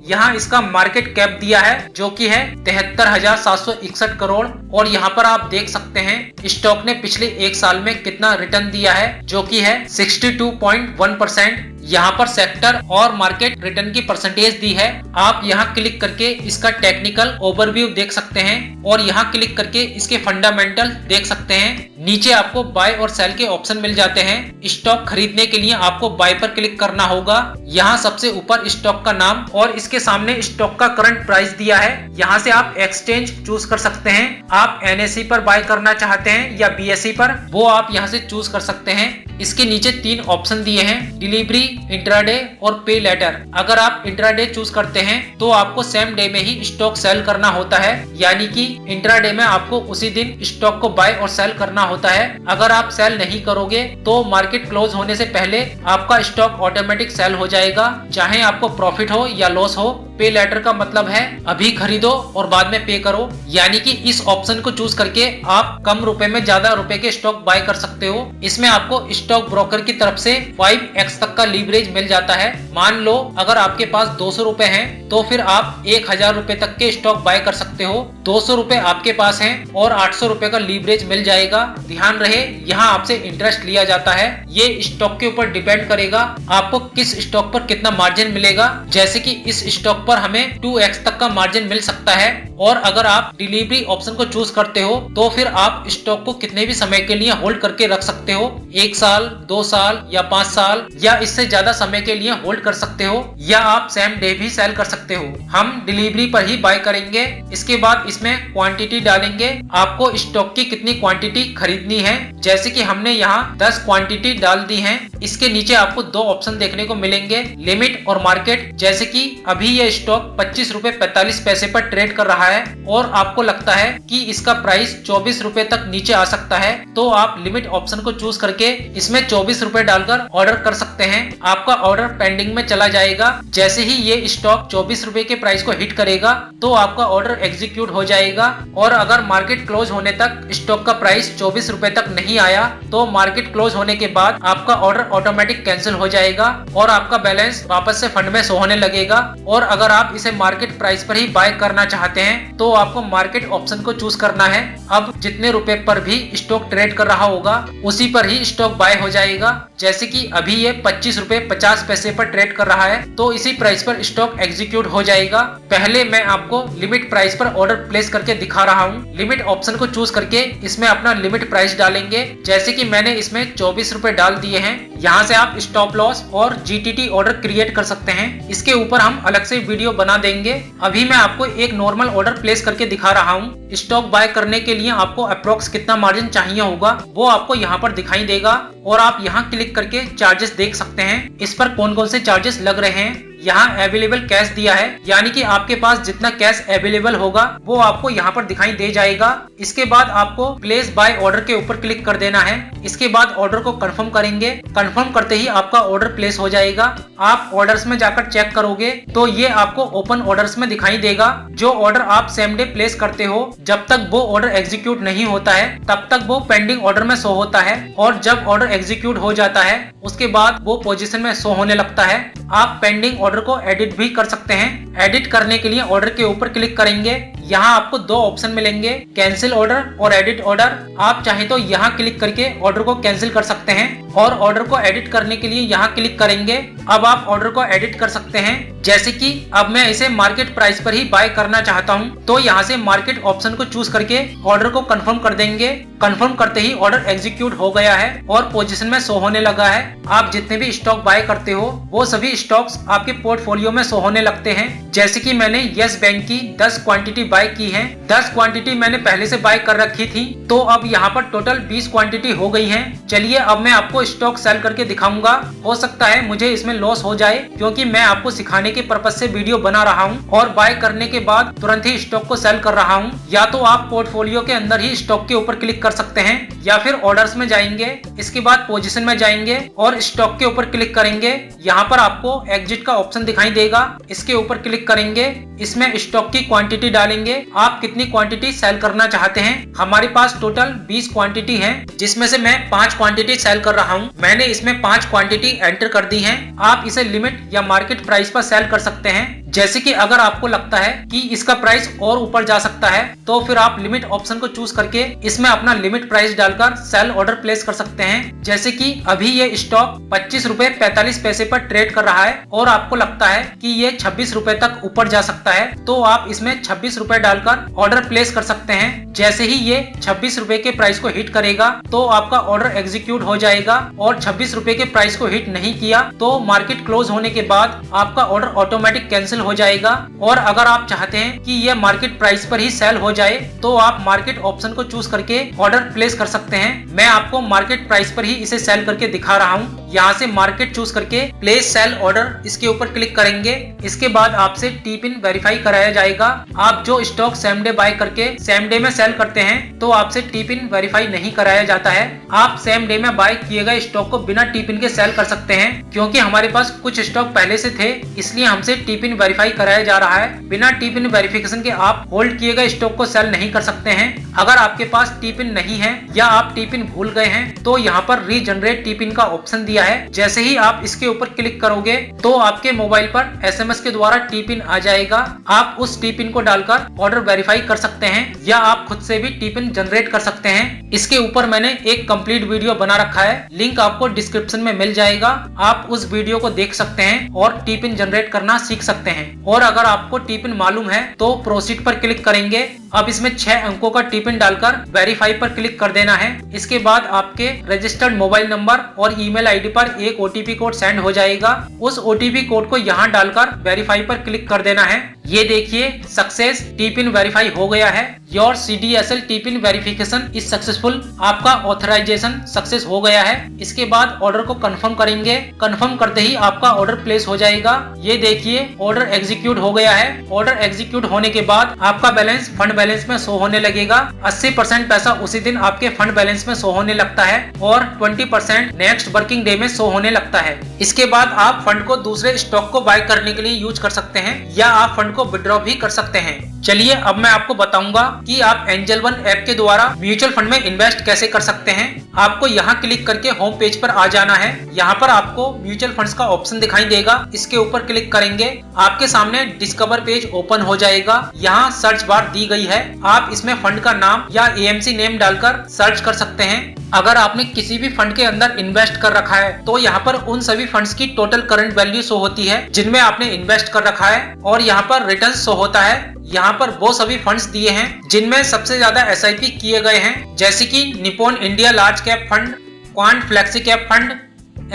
यहाँ इसका मार्केट कैप दिया है जो कि है 73,761 करोड़, और यहाँ पर आप देख सकते हैं स्टॉक ने पिछले एक साल में कितना रिटर्न दिया है जो कि है 62.1%। यहाँ पर सेक्टर और मार्केट रिटर्न की परसेंटेज दी है। आप यहाँ क्लिक करके इसका टेक्निकल ओवरव्यू देख सकते हैं और यहाँ क्लिक करके इसके फंडामेंटल देख सकते हैं। नीचे आपको बाय और सेल के ऑप्शन मिल जाते हैं। स्टॉक खरीदने के लिए आपको बाय पर क्लिक करना होगा। यहाँ सबसे ऊपर स्टॉक का नाम और इसके सामने स्टॉक का करंट प्राइस दिया है। यहाँ से आप एक्सचेंज चूज कर सकते हैं। आप NSE पर बाय करना चाहते हैं या BSE पर, वो आप यहाँ से चूज कर सकते हैं। इसके नीचे 3 ऑप्शन दिए हैं, डिलीवरी, इंट्राडे और पे लेटर। अगर आप इंट्राडे चूज करते हैं तो आपको सेम डे में ही स्टॉक सेल करना होता है, यानी कि इंट्राडे में आपको उसी दिन स्टॉक को बाय और सेल करना होता है। अगर आप सेल नहीं करोगे तो मार्केट क्लोज होने से पहले आपका स्टॉक ऑटोमेटिक सेल हो जाएगा, चाहे आपको प्रॉफिट हो या लॉस हो। पे लेटर का मतलब है अभी खरीदो और बाद में पे करो, यानी कि इस ऑप्शन को चूज करके आप कम रुपए में ज्यादा रुपए के स्टॉक बाय कर सकते हो। इसमें आपको स्टॉक ब्रोकर की तरफ से 5x तक का लीवरेज मिल जाता है। मान लो अगर आपके पास 200 रुपए हैं तो फिर आप 1000 रुपए तक के स्टॉक बाय कर सकते हो। 200 रुपए आपके पास हैं और 800 रुपए का लीवरेज मिल जाएगा। ध्यान रहे यहाँ आपसे इंटरेस्ट लिया जाता है। ये स्टॉक के ऊपर डिपेंड करेगा आपको किस स्टॉक पर कितना मार्जिन मिलेगा। जैसे कि इस स्टॉक पर हमें 2x तक का मार्जिन मिल सकता है, और अगर आप डिलीवरी ऑप्शन को चूज करते हो तो फिर आप स्टॉक को कितने भी समय के लिए होल्ड करके रख सकते हो। 1 साल, 2 साल या 5 साल या इससे ज्यादा समय के लिए होल्ड कर सकते हो, या आप सेम डे भी सेल कर सकते हो। हम डिलीवरी पर ही बाय करेंगे। इसके बाद इसमें क्वांटिटी डालेंगे, आपको स्टॉक की कितनी क्वांटिटी खरीदनी है। जैसे कि हमने यहाँ 10 क्वांटिटी डाल दी है। इसके नीचे आपको 2 ऑप्शन देखने को मिलेंगे, लिमिट और मार्केट। जैसे कि अभी ये स्टॉक 25 रुपए 45 पैसे पर ट्रेड कर रहा है और आपको लगता है कि इसका प्राइस 24 रुपए तक नीचे आ सकता है, तो आप लिमिट ऑप्शन को चूज करके इसमें 24 रुपए डालकर ऑर्डर कर सकते हैं। आपका ऑर्डर पेंडिंग में चला जाएगा। जैसे ही ये स्टॉक 24 रुपए के प्राइस को हिट करेगा तो आपका ऑर्डर एग्जीक्यूट हो जाएगा। और अगर मार्केट क्लोज होने तक स्टॉक का प्राइस 24 रुपए तक नहीं आया तो मार्केट क्लोज होने के बाद आपका ऑर्डर ऑटोमेटिक कैंसिल हो जाएगा और आपका बैलेंस वापस से फंड में शो होने लगेगा। और अगर आप इसे मार्केट प्राइस पर ही बाय करना चाहते हैं तो आपको मार्केट ऑप्शन को चूज करना है। अब जितने रुपए पर भी स्टॉक ट्रेड कर रहा होगा उसी पर ही स्टॉक बाय हो जाएगा। जैसे कि अभी ये 25 रुपए 50 पैसे पर ट्रेड कर रहा है तो इसी प्राइस पर स्टॉक एग्जीक्यूट हो जाएगा। पहले मैं आपको लिमिट प्राइस पर ऑर्डर प्लेस करके दिखा रहा हूँ। लिमिट ऑप्शन को चूज करके इसमें अपना लिमिट प्राइस डालेंगे। जैसे कि मैंने इसमें 24 रुपए डाल दिए हैं। यहाँ से आप स्टॉप लॉस और जीटीटी ऑर्डर क्रिएट कर सकते हैं। इसके ऊपर हम अलग से वीडियो बना देंगे। अभी मैं आपको एक नॉर्मल ऑर्डर प्लेस करके दिखा रहा हूँ। स्टॉक बाय करने के लिए आपको अप्रोक्स कितना मार्जिन चाहिए होगा वो आपको यहाँ पर दिखाई देगा और आप यहाँ क्लिक करके चार्जेस देख सकते हैं। इस पर कौन कौन से चार्जेस लग रहे हैं। यहाँ अवेलेबल कैश दिया है, यानी कि आपके पास जितना कैश अवेलेबल होगा वो आपको यहाँ पर दिखाई दे जाएगा। इसके बाद आपको प्लेस बाय ऑर्डर के ऊपर क्लिक कर देना है। इसके बाद ऑर्डर को कंफर्म करेंगे। कंफर्म करते ही आपका ऑर्डर प्लेस हो जाएगा। आप ऑर्डर्स में जाकर चेक करोगे तो ये आपको ओपन ऑर्डर्स में दिखाई देगा। जो ऑर्डर आप सेम डे प्लेस करते हो जब तक वो ऑर्डर एग्जीक्यूट नहीं होता है तब तक वो पेंडिंग ऑर्डर में शो होता है, और जब ऑर्डर एग्जीक्यूट हो जाता है उसके बाद वो पोजीशन में शो होने लगता है। आप पेंडिंग ऑर्डर को एडिट भी कर सकते हैं। एडिट करने के लिए ऑर्डर के ऊपर क्लिक करेंगे। यहाँ आपको 2 ऑप्शन मिलेंगे, कैंसिल ऑर्डर और एडिट ऑर्डर। आप चाहे तो यहाँ क्लिक करके ऑर्डर को कैंसिल कर सकते हैं और ऑर्डर को एडिट करने के लिए यहाँ क्लिक करेंगे। अब आप ऑर्डर को एडिट कर सकते हैं। जैसे कि अब मैं इसे मार्केट प्राइस पर ही बाय करना चाहता हूँ तो यहाँ से मार्केट ऑप्शन को चूज करके ऑर्डर को कंफर्म कर देंगे। कंफर्म करते ही ऑर्डर एग्जीक्यूट हो गया है और पोजीशन में शो होने लगा है। आप जितने भी स्टॉक बाय करते हो वो सभी स्टॉक्स आपके पोर्टफोलियो में शो होने लगते हैं। जैसे कि मैंने यस बैंक की 10 क्वांटिटी बाय की है। 10 क्वांटिटी मैंने पहले से बाय कर रखी थी, तो अब यहाँ पर टोटल 20 क्वांटिटी हो गई है। चलिए अब मैं आपको स्टॉक सेल करके दिखाऊंगा। हो सकता है मुझे इसमें लॉस हो जाए क्योंकि मैं आपको सिखाने के पर्पज से वीडियो बना रहा हूँ और बाय करने के बाद तुरंत ही स्टॉक को सेल कर रहा हूँ। या तो आप पोर्टफोलियो के अंदर ही स्टॉक के ऊपर क्लिक कर सकते हैं या फिर ऑर्डर्स में जाएंगे। इसके बाद पोजीशन में जाएंगे और स्टॉक के ऊपर क्लिक करेंगे। यहाँ पर आपको एग्जिट का ऑप्शन दिखाई देगा, इसके ऊपर क्लिक करेंगे। इसमें स्टॉक की क्वांटिटी डालेंगे, आप कितनी क्वांटिटी सेल करना चाहते हैं। हमारे पास टोटल 20 क्वांटिटी है जिसमें से मैं 5 क्वांटिटी सेल कर रहा हूँ। मैंने इसमें 5 क्वांटिटी एंटर कर दी है। आप इसे लिमिट या मार्केट प्राइस पर सेल कर सकते हैं। जैसे कि अगर आपको लगता है कि इसका प्राइस और ऊपर जा सकता है तो फिर आप लिमिट ऑप्शन को चूज करके इसमें अपना लिमिट प्राइस डालकर सेल ऑर्डर प्लेस कर सकते हैं। जैसे कि अभी ये स्टॉक 25 रुपए 45 पैसे पर ट्रेड कर रहा है और आपको लगता है कि ये 26 रुपए तक ऊपर जा सकता है, तो आप इसमें 26 रुपए रुपए डालकर ऑर्डर प्लेस कर सकते हैं। जैसे ही ये 26 रुपए के प्राइस को हिट करेगा तो आपका ऑर्डर एग्जीक्यूट हो जाएगा, और 26 रुपए के प्राइस को हिट नहीं किया तो मार्केट क्लोज होने के बाद आपका ऑर्डर ऑटोमेटिक कैंसिल हो जाएगा। और अगर आप चाहते हैं कि ये मार्केट प्राइस पर ही सेल हो जाए तो आप मार्केट ऑप्शन को चूज करके ऑर्डर प्लेस कर सकते हैं। मैं आपको मार्केट प्राइस पर ही इसे सेल करके दिखा रहा हूँ। यहाँ से मार्केट चूज करके प्लेस सेल ऑर्डर इसके ऊपर क्लिक करेंगे। इसके बाद आपसे टी पिन वेरीफाई कराया जाएगा। आप जो स्टॉक सेम डे बाय करके सेम डे में सेल करते हैं तो आपसे टी पिन वेरीफाई नहीं कराया जाता है। आप सेम डे में बाय किए गए स्टॉक को बिना टी पिन के सेल कर सकते हैं। क्योंकि हमारे पास कुछ स्टॉक पहले से थे इसलिए हमसे टी पिन वेरीफाई कराया जा रहा है। बिना टी पिन वेरिफिकेशन के आप होल्ड किए गए स्टॉक को सेल नहीं कर सकते हैं। अगर आपके पास टी पिन नहीं है या आप टी पिन भूल गए हैं तो यहाँ पर रीजनरेट टी पिन का ऑप्शन दिया है। जैसे ही आप इसके ऊपर क्लिक करोगे तो आपके मोबाइल पर SMS के द्वारा टी पिन आ जाएगा। आप उस टी पिन को डालकर ऑर्डर वेरीफाई कर सकते हैं या आप खुद से भी टी पिन जनरेट कर सकते हैं। इसके ऊपर मैंने एक कंप्लीट वीडियो बना रखा है, लिंक आपको डिस्क्रिप्शन में मिल जाएगा। आप उस वीडियो को देख सकते हैं और टी पिन जनरेट करना सीख सकते हैं। और अगर आपको टी पिन मालूम है तो प्रोसीड पर क्लिक करेंगे। अब इसमें 6 अंकों का टी पिन डालकर वेरीफाई पर क्लिक कर देना है। इसके बाद आपके रजिस्टर्ड मोबाइल नंबर और ईमेल आईडी पर एक OTP कोड सेंड हो जाएगा। उस OTP कोड को यहाँ डालकर वेरीफाई पर क्लिक कर देना है। ये देखिए सक्सेस, टी पिन वेरीफाई हो गया है। Your CDSL T pin verification is successful. आपका ऑथराइजेशन सक्सेस हो गया है। इसके बाद ऑर्डर को कंफर्म करेंगे। कंफर्म करते ही आपका ऑर्डर प्लेस हो जाएगा। ये देखिए ऑर्डर एग्जीक्यूट हो गया है। ऑर्डर एग्जीक्यूट होने के बाद आपका बैलेंस फंड बैलेंस में शो होने लगेगा। 80% पैसा उसी दिन आपके फंड बैलेंस में शो होने लगता है और 20% नेक्स्ट वर्किंग डे में शो होने लगता है। इसके बाद आप फंड को दूसरे स्टॉक को बाय करने के लिए यूज कर सकते हैं या आप फंड को विड्रॉ भी कर सकते हैं। चलिए अब मैं आपको बताऊंगा कि आप एंजल वन ऐप के द्वारा म्यूचुअल फंड में इन्वेस्ट कैसे कर सकते हैं। आपको यहाँ क्लिक करके होम पेज पर आ जाना है। यहाँ पर आपको म्यूचुअल फंड्स का ऑप्शन दिखाई देगा। इसके ऊपर क्लिक करेंगे, आपके सामने डिस्कवर पेज ओपन हो जाएगा। यहाँ सर्च बार दी गई है। आप इसमें फंड का नाम या AMC नेम डालकर सर्च कर सकते हैं। अगर आपने किसी भी फंड के अंदर इन्वेस्ट कर रखा है तो यहाँ पर उन सभी फंड्स की टोटल करंट वैल्यू शो होती है जिनमें आपने इन्वेस्ट कर रखा है, और यहाँ पर रिटर्न शो होता है। यहाँ पर वो सभी फंड्स दिए हैं जिनमें सबसे ज्यादा SIP किए गए हैं, जैसे कि Nippon India large cap fund, quant flexi cap fund,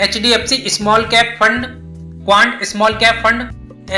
HDFC small cap fund, quant small cap fund,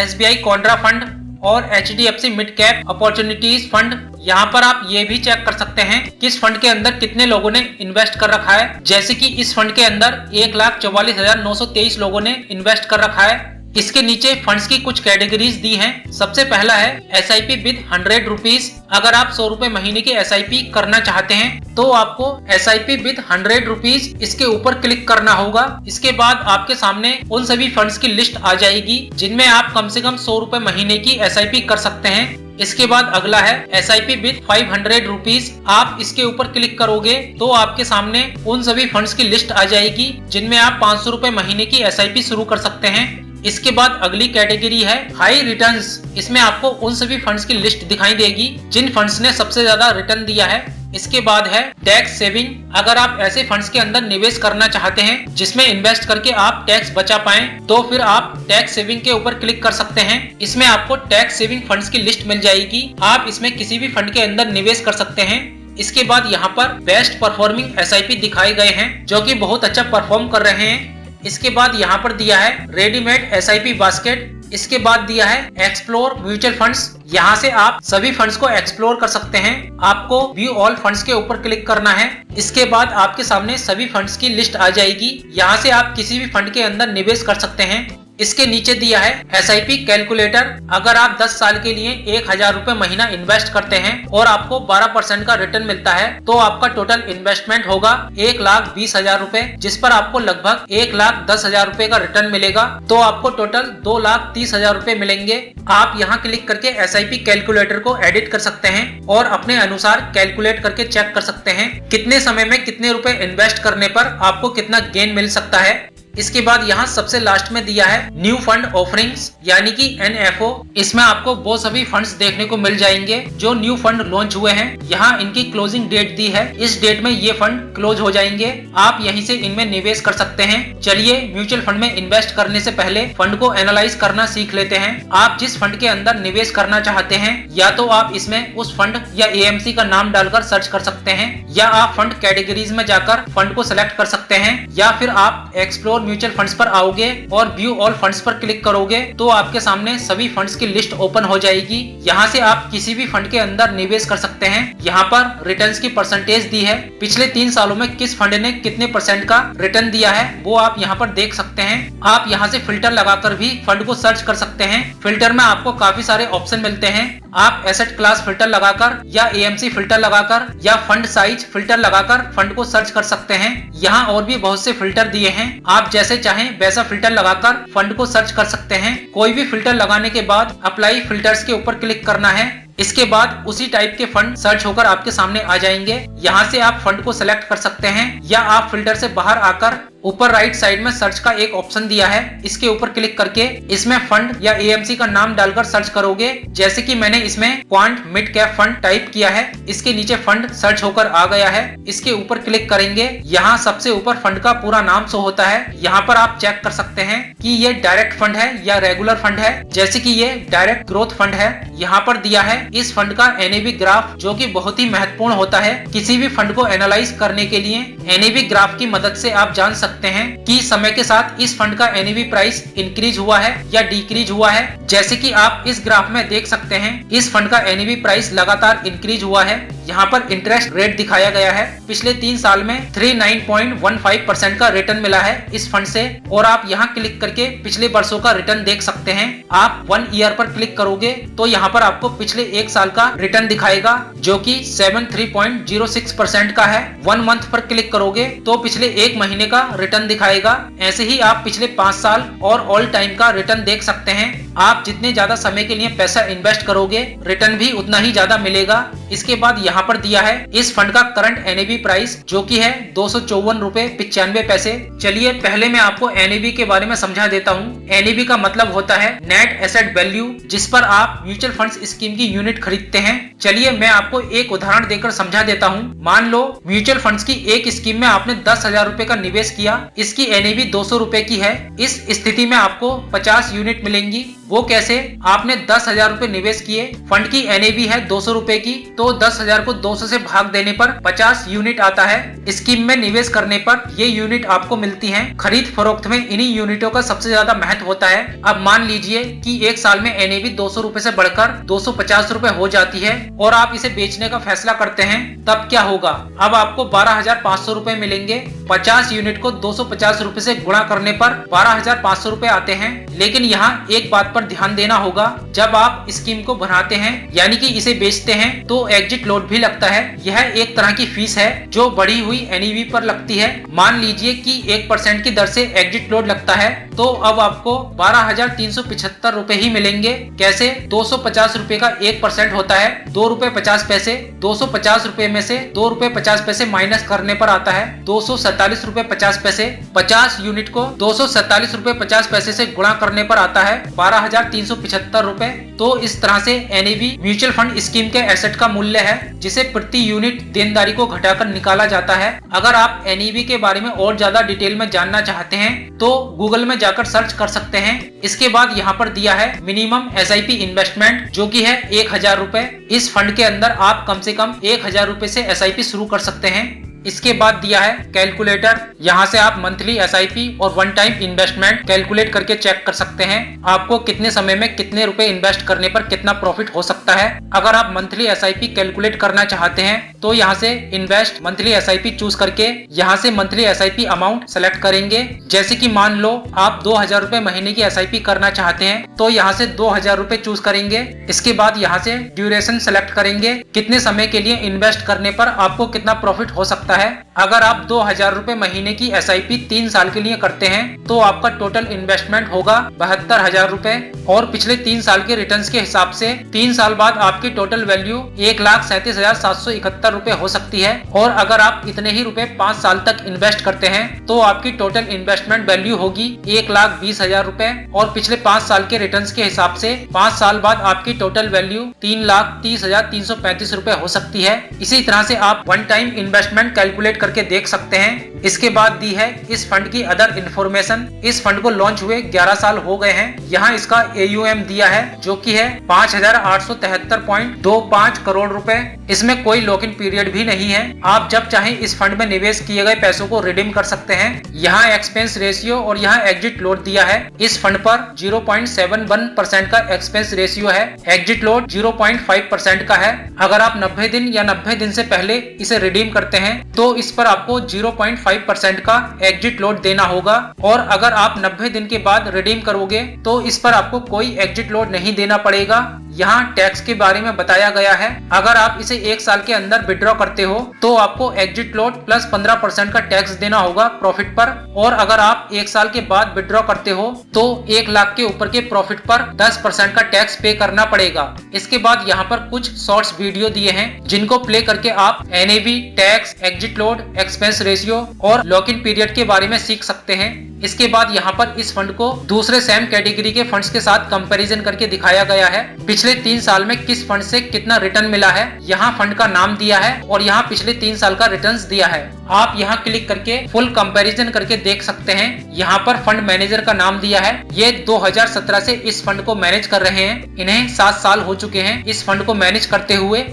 SBI Contra fund और HDFC mid cap opportunities fund. यहाँ पर आप ये भी चेक कर सकते हैं किस फंड के अंदर कितने लोगों ने इन्वेस्ट कर रखा है। जैसे कि इस फंड के अंदर 1,44,923 लोगों ने इन्वेस्ट कर रखा है। इसके नीचे फंड्स की कुछ कैटेगरीज दी हैं। सबसे पहला है SIP विद 100 रुपीज। अगर आप 100 रुपए महीने की SIP करना चाहते हैं तो आपको SIP विद 100 रुपीज इसके ऊपर क्लिक करना होगा। इसके बाद आपके सामने उन सभी फंड्स की लिस्ट आ जाएगी जिनमें आप कम से कम 100 रुपए महीने की SIP कर सकते हैं। इसके बाद अगला है SIP विद 500 रुपीज। आप इसके ऊपर क्लिक करोगे तो आपके सामने उन सभी फंड्स की लिस्ट आ जाएगी जिनमें आप 500 रुपए महीने की SIP शुरू कर सकते हैं। इसके बाद अगली कैटेगरी है हाई रिटर्न्स। इसमें आपको उन सभी फंड्स की लिस्ट दिखाई देगी जिन फंड्स ने सबसे ज्यादा रिटर्न दिया है। इसके बाद है टैक्स सेविंग। अगर आप ऐसे फंड्स के अंदर निवेश करना चाहते हैं जिसमें इन्वेस्ट करके आप टैक्स बचा पाएं तो फिर आप टैक्स सेविंग के ऊपर क्लिक कर सकते हैं। इसमें आपको टैक्स सेविंग फंड्स की लिस्ट मिल जाएगी। आप इसमें किसी भी फंड के अंदर निवेश कर सकते हैं। इसके बाद यहाँ पर बेस्ट परफॉर्मिंग SIP दिखाए गए हैं जो कि बहुत अच्छा परफॉर्म कर रहे हैं। इसके बाद यहाँ पर दिया है रेडीमेड SIP बास्केट। इसके बाद दिया है एक्सप्लोर म्यूचुअल फंड्स। यहाँ से आप सभी फंड्स को एक्सप्लोर कर सकते हैं। आपको व्यू ऑल फंड्स के ऊपर क्लिक करना है। इसके बाद आपके सामने सभी फंड्स की लिस्ट आ जाएगी। यहाँ से आप किसी भी फंड के अंदर निवेश कर सकते हैं। इसके नीचे दिया है SIP कैलकुलेटर। अगर आप 10 साल के लिए 1,000 रुपए महीना इन्वेस्ट करते हैं और आपको 12% का रिटर्न मिलता है तो आपका टोटल इन्वेस्टमेंट होगा 1,20,000 रुपए, जिस पर आपको लगभग 1,10,000 रुपए का रिटर्न मिलेगा। तो आपको टोटल 2,30,000 रुपए मिलेंगे। आप यहाँ क्लिक करके SIP कैलकुलेटर को एडिट कर सकते हैं और अपने अनुसार कैलकुलेट करके चेक कर सकते हैं कितने समय में कितने रुपए इन्वेस्ट करने पर आपको कितना गेन मिल सकता है। इसके बाद यहाँ सबसे लास्ट में दिया है न्यू फंड ऑफरिंग्स यानी कि NFO। इसमें आपको वो सभी फंड्स देखने को मिल जाएंगे जो न्यू फंड लॉन्च हुए हैं। यहाँ इनकी क्लोजिंग डेट दी है, इस डेट में ये फंड क्लोज हो जाएंगे। आप यहीं से इनमें निवेश कर सकते हैं। चलिए म्यूचुअल फंड में इन्वेस्ट करने से पहले फंड को एनालाइज करना सीख लेते हैं। आप जिस फंड के अंदर निवेश करना चाहते हैं या तो आप इसमें उस फंड या AMC का नाम डालकर सर्च कर सकते हैं, या आप फंड कैटेगरीज में जाकर फंड को सिलेक्ट कर सकते हैं, या फिर आप एक्सप्लोर म्यूचुअल फंड्स पर आओगे और व्यू ऑल फंड्स पर क्लिक करोगे तो आपके सामने सभी फंड्स की लिस्ट ओपन हो जाएगी। यहाँ से आप किसी भी फंड के अंदर निवेश कर सकते हैं। यहाँ पर रिटर्न्स की परसेंटेज दी है, पिछले 3 सालों में किस फंड ने कितने % का रिटर्न दिया है वो आप यहाँ पर देख सकते हैं। आप यहाँ से फिल्टर लगाकर भी फंड को सर्च कर सकते हैं। फिल्टर में आपको काफी सारे ऑप्शन मिलते हैं। आप एसेट क्लास फिल्टर लगाकर या AMC फिल्टर लगाकर या फंड साइज फिल्टर लगाकर फंड को सर्च कर सकते हैं। यहाँ और भी बहुत से फिल्टर दिए हैं, आप जैसे चाहें वैसा फिल्टर लगाकर फंड को सर्च कर सकते हैं। कोई भी फिल्टर लगाने के बाद अप्लाई फिल्टर्स के ऊपर क्लिक करना है। इसके बाद उसी टाइप के फंड सर्च होकर आपके सामने आ जाएंगे। यहाँ से आप फंड को सिलेक्ट कर सकते हैं, या आप फिल्टर से बाहर आकर ऊपर राइट साइड में सर्च का एक ऑप्शन दिया है, इसके ऊपर क्लिक करके इसमें फंड या AMC का नाम डालकर सर्च करोगे। जैसे कि मैंने इसमें quant mid cap fund type किया है, इसके नीचे फंड सर्च होकर आ गया है। इसके ऊपर क्लिक करेंगे, यहाँ सबसे ऊपर फंड का पूरा नाम शो होता है। यहाँ पर आप चेक कर सकते हैं कि ये डायरेक्ट फंड है या रेगुलर फंड है। जैसे कि ये डायरेक्ट ग्रोथ फंड है। यहाँ पर दिया है इस फंड का NAV ग्राफ, जो कि बहुत ही महत्वपूर्ण होता है किसी भी फंड को एनालाइज करने के लिए। NAV ग्राफ की मदद से आप जान सकते हैं कि समय के साथ इस फंड का NAV प्राइस इंक्रीज हुआ है या डिक्रीज हुआ है। जैसे कि आप इस ग्राफ में देख सकते हैं, इस फंड का NAV प्राइस लगातार इंक्रीज हुआ है। यहाँ पर इंटरेस्ट रेट दिखाया गया है, पिछले 3 साल में 39.15% का रिटर्न मिला है इस फंड से। और आप यहाँ क्लिक करके पिछले वर्षों का रिटर्न देख सकते हैं। आप 1 ईयर पर क्लिक करोगे तो यहाँ पर आपको पिछले 1 साल का रिटर्न दिखाएगा, जो कि 73.06% का है। 1 मंथ पर क्लिक करोगे तो पिछले 1 महीने का रिटर्न दिखाएगा। ऐसे ही आप पिछले 5 साल और ऑल टाइम का रिटर्न देख सकते हैं। आप जितने ज्यादा समय के लिए पैसा इन्वेस्ट करोगे रिटर्न भी उतना ही ज्यादा मिलेगा। इसके बाद यहाँ पर दिया है इस फंड का करंट NAV प्राइस, जो कि है 254 रुपए 95 पैसे। चलिए पहले मैं आपको NAV के बारे में समझा देता हूँ। NAV का मतलब होता है नेट एसेट वैल्यू, जिस पर आप म्यूचुअल फंड्स स्कीम की यूनिट खरीदते हैं। चलिए मैं आपको एक उदाहरण देकर समझा देता हूँ। मान लो म्यूचुअल फंड्स की एक स्कीम में आपने 10,000 रुपए का निवेश किया, इसकी NAV 200 रुपए की है। इस स्थिति में आपको 50 यूनिट मिलेंगी। वो कैसे? आपने 10,000 रुपए निवेश किए, फंड की NAV है 200 रुपए की, तो 10,000 को 200 से भाग देने पर 50 यूनिट आता है। स्कीम में निवेश करने पर ये यूनिट आपको मिलती हैं। खरीद फरोख्त में इन्हीं यूनिटों का सबसे ज्यादा महत्व होता है। अब मान लीजिए कि 1 साल में NAV 200 रुपए से बढ़कर 250 रुपए हो जाती है और आप इसे बेचने का फैसला करते हैं, तब क्या होगा? अब आपको 12,500 रुपए मिलेंगे। 50 यूनिट को 250 रुपए से गुणा करने पर 12,500 रुपए आते हैं। लेकिन यहाँ एक बात पर ध्यान देना होगा, जब आप स्कीम को बनाते हैं यानी कि इसे बेचते हैं तो एग्जिट लोड भी लगता है। यह एक तरह की फीस है जो बढ़ी हुई NAV पर लगती है। मान लीजिए कि 1% की दर से एग्जिट लोड लगता है, तो अब आपको 12,375 रुपए ही मिलेंगे। कैसे? 250 रुपए का 1% होता है 2 रुपए 50 पैसे। 250 रुपए में से 2 रुपए 50 पैसे माइनस करने पर आता है 247 रुपए 50 पैसे। 50 यूनिट को 247 रुपए 50 पैसे से गुणा करने पर आता है 12,375 रुपए। तो इस तरह से NAV म्यूचुअल फंड स्कीम के एसेट का मूल्य है, जिसे प्रति यूनिट देनदारी को घटाकर निकाला जाता है। अगर आप NAV के बारे में और ज्यादा डिटेल में जानना चाहते हैं तो गूगल में जाकर सर्च कर सकते हैं। इसके बाद यहाँ पर दिया है मिनिमम SIP इन्वेस्टमेंट, जो कि है 1,000 रुपए। इस फंड के अंदर आप कम से कम 1,000 रुपए से SIP शुरू कर सकते हैं। इसके बाद दिया है कैलकुलेटर, यहाँ से आप मंथली SIP और 1 टाइम इन्वेस्टमेंट कैलकुलेट करके चेक कर सकते हैं आपको कितने समय में कितने रुपए इन्वेस्ट करने पर कितना प्रॉफिट हो सकता है। अगर आप मंथली SIP कैलकुलेट करना चाहते हैं तो यहाँ से इन्वेस्ट मंथली SIP चूज करके यहाँ से मंथली SIP अमाउंट सेलेक्ट करेंगे। जैसे कि मान लो आप 2,000 रुपए महीने की SIP करना चाहते हैं तो यहाँ से 2,000 रुपए चूज करेंगे। इसके बाद यहाँ से ड्यूरेशन सेलेक्ट करेंगे, कितने समय के लिए इन्वेस्ट करने पर आपको कितना प्रॉफिट हो सकता सकता है। अगर आप 2000 रुपए महीने की SIP 3 साल के लिए करते हैं तो आपका टोटल इन्वेस्टमेंट होगा 72,000 रुपए और पिछले 3 साल के रिटर्न्स के हिसाब से 3 साल बाद आपकी टोटल वैल्यू 1,37,771 रुपए हो सकती है। और अगर आप इतने ही रुपए 5 साल तक इन्वेस्ट करते हैं तो आपकी टोटल इन्वेस्टमेंट वैल्यू होगी 1,20,000 रुपए और पिछले 5 साल के रिटर्न्स के हिसाब से 5 साल बाद आपकी टोटल वैल्यू 3,30,335 रुपए हो सकती है। इसी तरह से आप वन टाइम इन्वेस्टमेंट कैलकुलेट करके देख सकते हैं। इसके बाद दी है इस फंड की अदर इन्फॉर्मेशन। इस फंड को लॉन्च हुए 11 साल हो गए हैं। यहाँ इसका AUM दिया है जो कि है 5,873.25 करोड़ रुपए। इसमें कोई लॉक इन पीरियड भी नहीं है। आप जब चाहें इस फंड में निवेश किए गए पैसों को रिडीम कर सकते हैं। यहाँ एक्सपेंस रेशियो और यहाँ एग्जिट लोड दिया है। इस फंड पर 0.71% का एक्सपेंस रेशियो है। एग्जिट लोड 0.5% का है। अगर आप 90 दिन या 90 दिन से पहले इसे रिडीम करते हैं तो इस पर आपको 0.5% का एग्जिट लोड देना होगा और अगर आप 90 दिन के बाद रिडीम करोगे तो इस पर आपको कोई एग्जिट लोड नहीं देना पड़ेगा। यहाँ टैक्स के बारे में बताया गया है। अगर आप इसे 1 साल के अंदर विड्रॉ करते हो तो आपको एग्जिट लोड प्लस 15% का टैक्स देना होगा प्रॉफिट पर और अगर आप 1 साल के बाद विड्रॉ करते हो तो 1 लाख के ऊपर के प्रॉफिट पर 10% का टैक्स पे करना पड़ेगा। इसके बाद यहाँ पर कुछ शॉर्ट्स वीडियो दिए हैं जिनको प्ले करके आप NAV, tax, exit load, expense ratio और लॉक इन पीरियड के बारे में सीख सकते हैं। इसके बाद यहाँ पर इस फंड को दूसरे सेम कैटेगरी के फंड्स के साथ कंपैरिजन करके दिखाया गया है। पिछले 3 साल में किस फंड से कितना रिटर्न मिला है, यहाँ फंड का नाम दिया है और यहाँ पिछले 3 साल का रिटर्न्स दिया है। आप यहाँ क्लिक करके फुल कंपैरिजन करके देख सकते हैं। यहाँ पर फंड मैनेजर का नाम दिया है। ये 2017 से इस फंड को मैनेज कर रहे हैं। इन्हें 7 साल हो चुके हैं इस फंड को मैनेज करते हुए।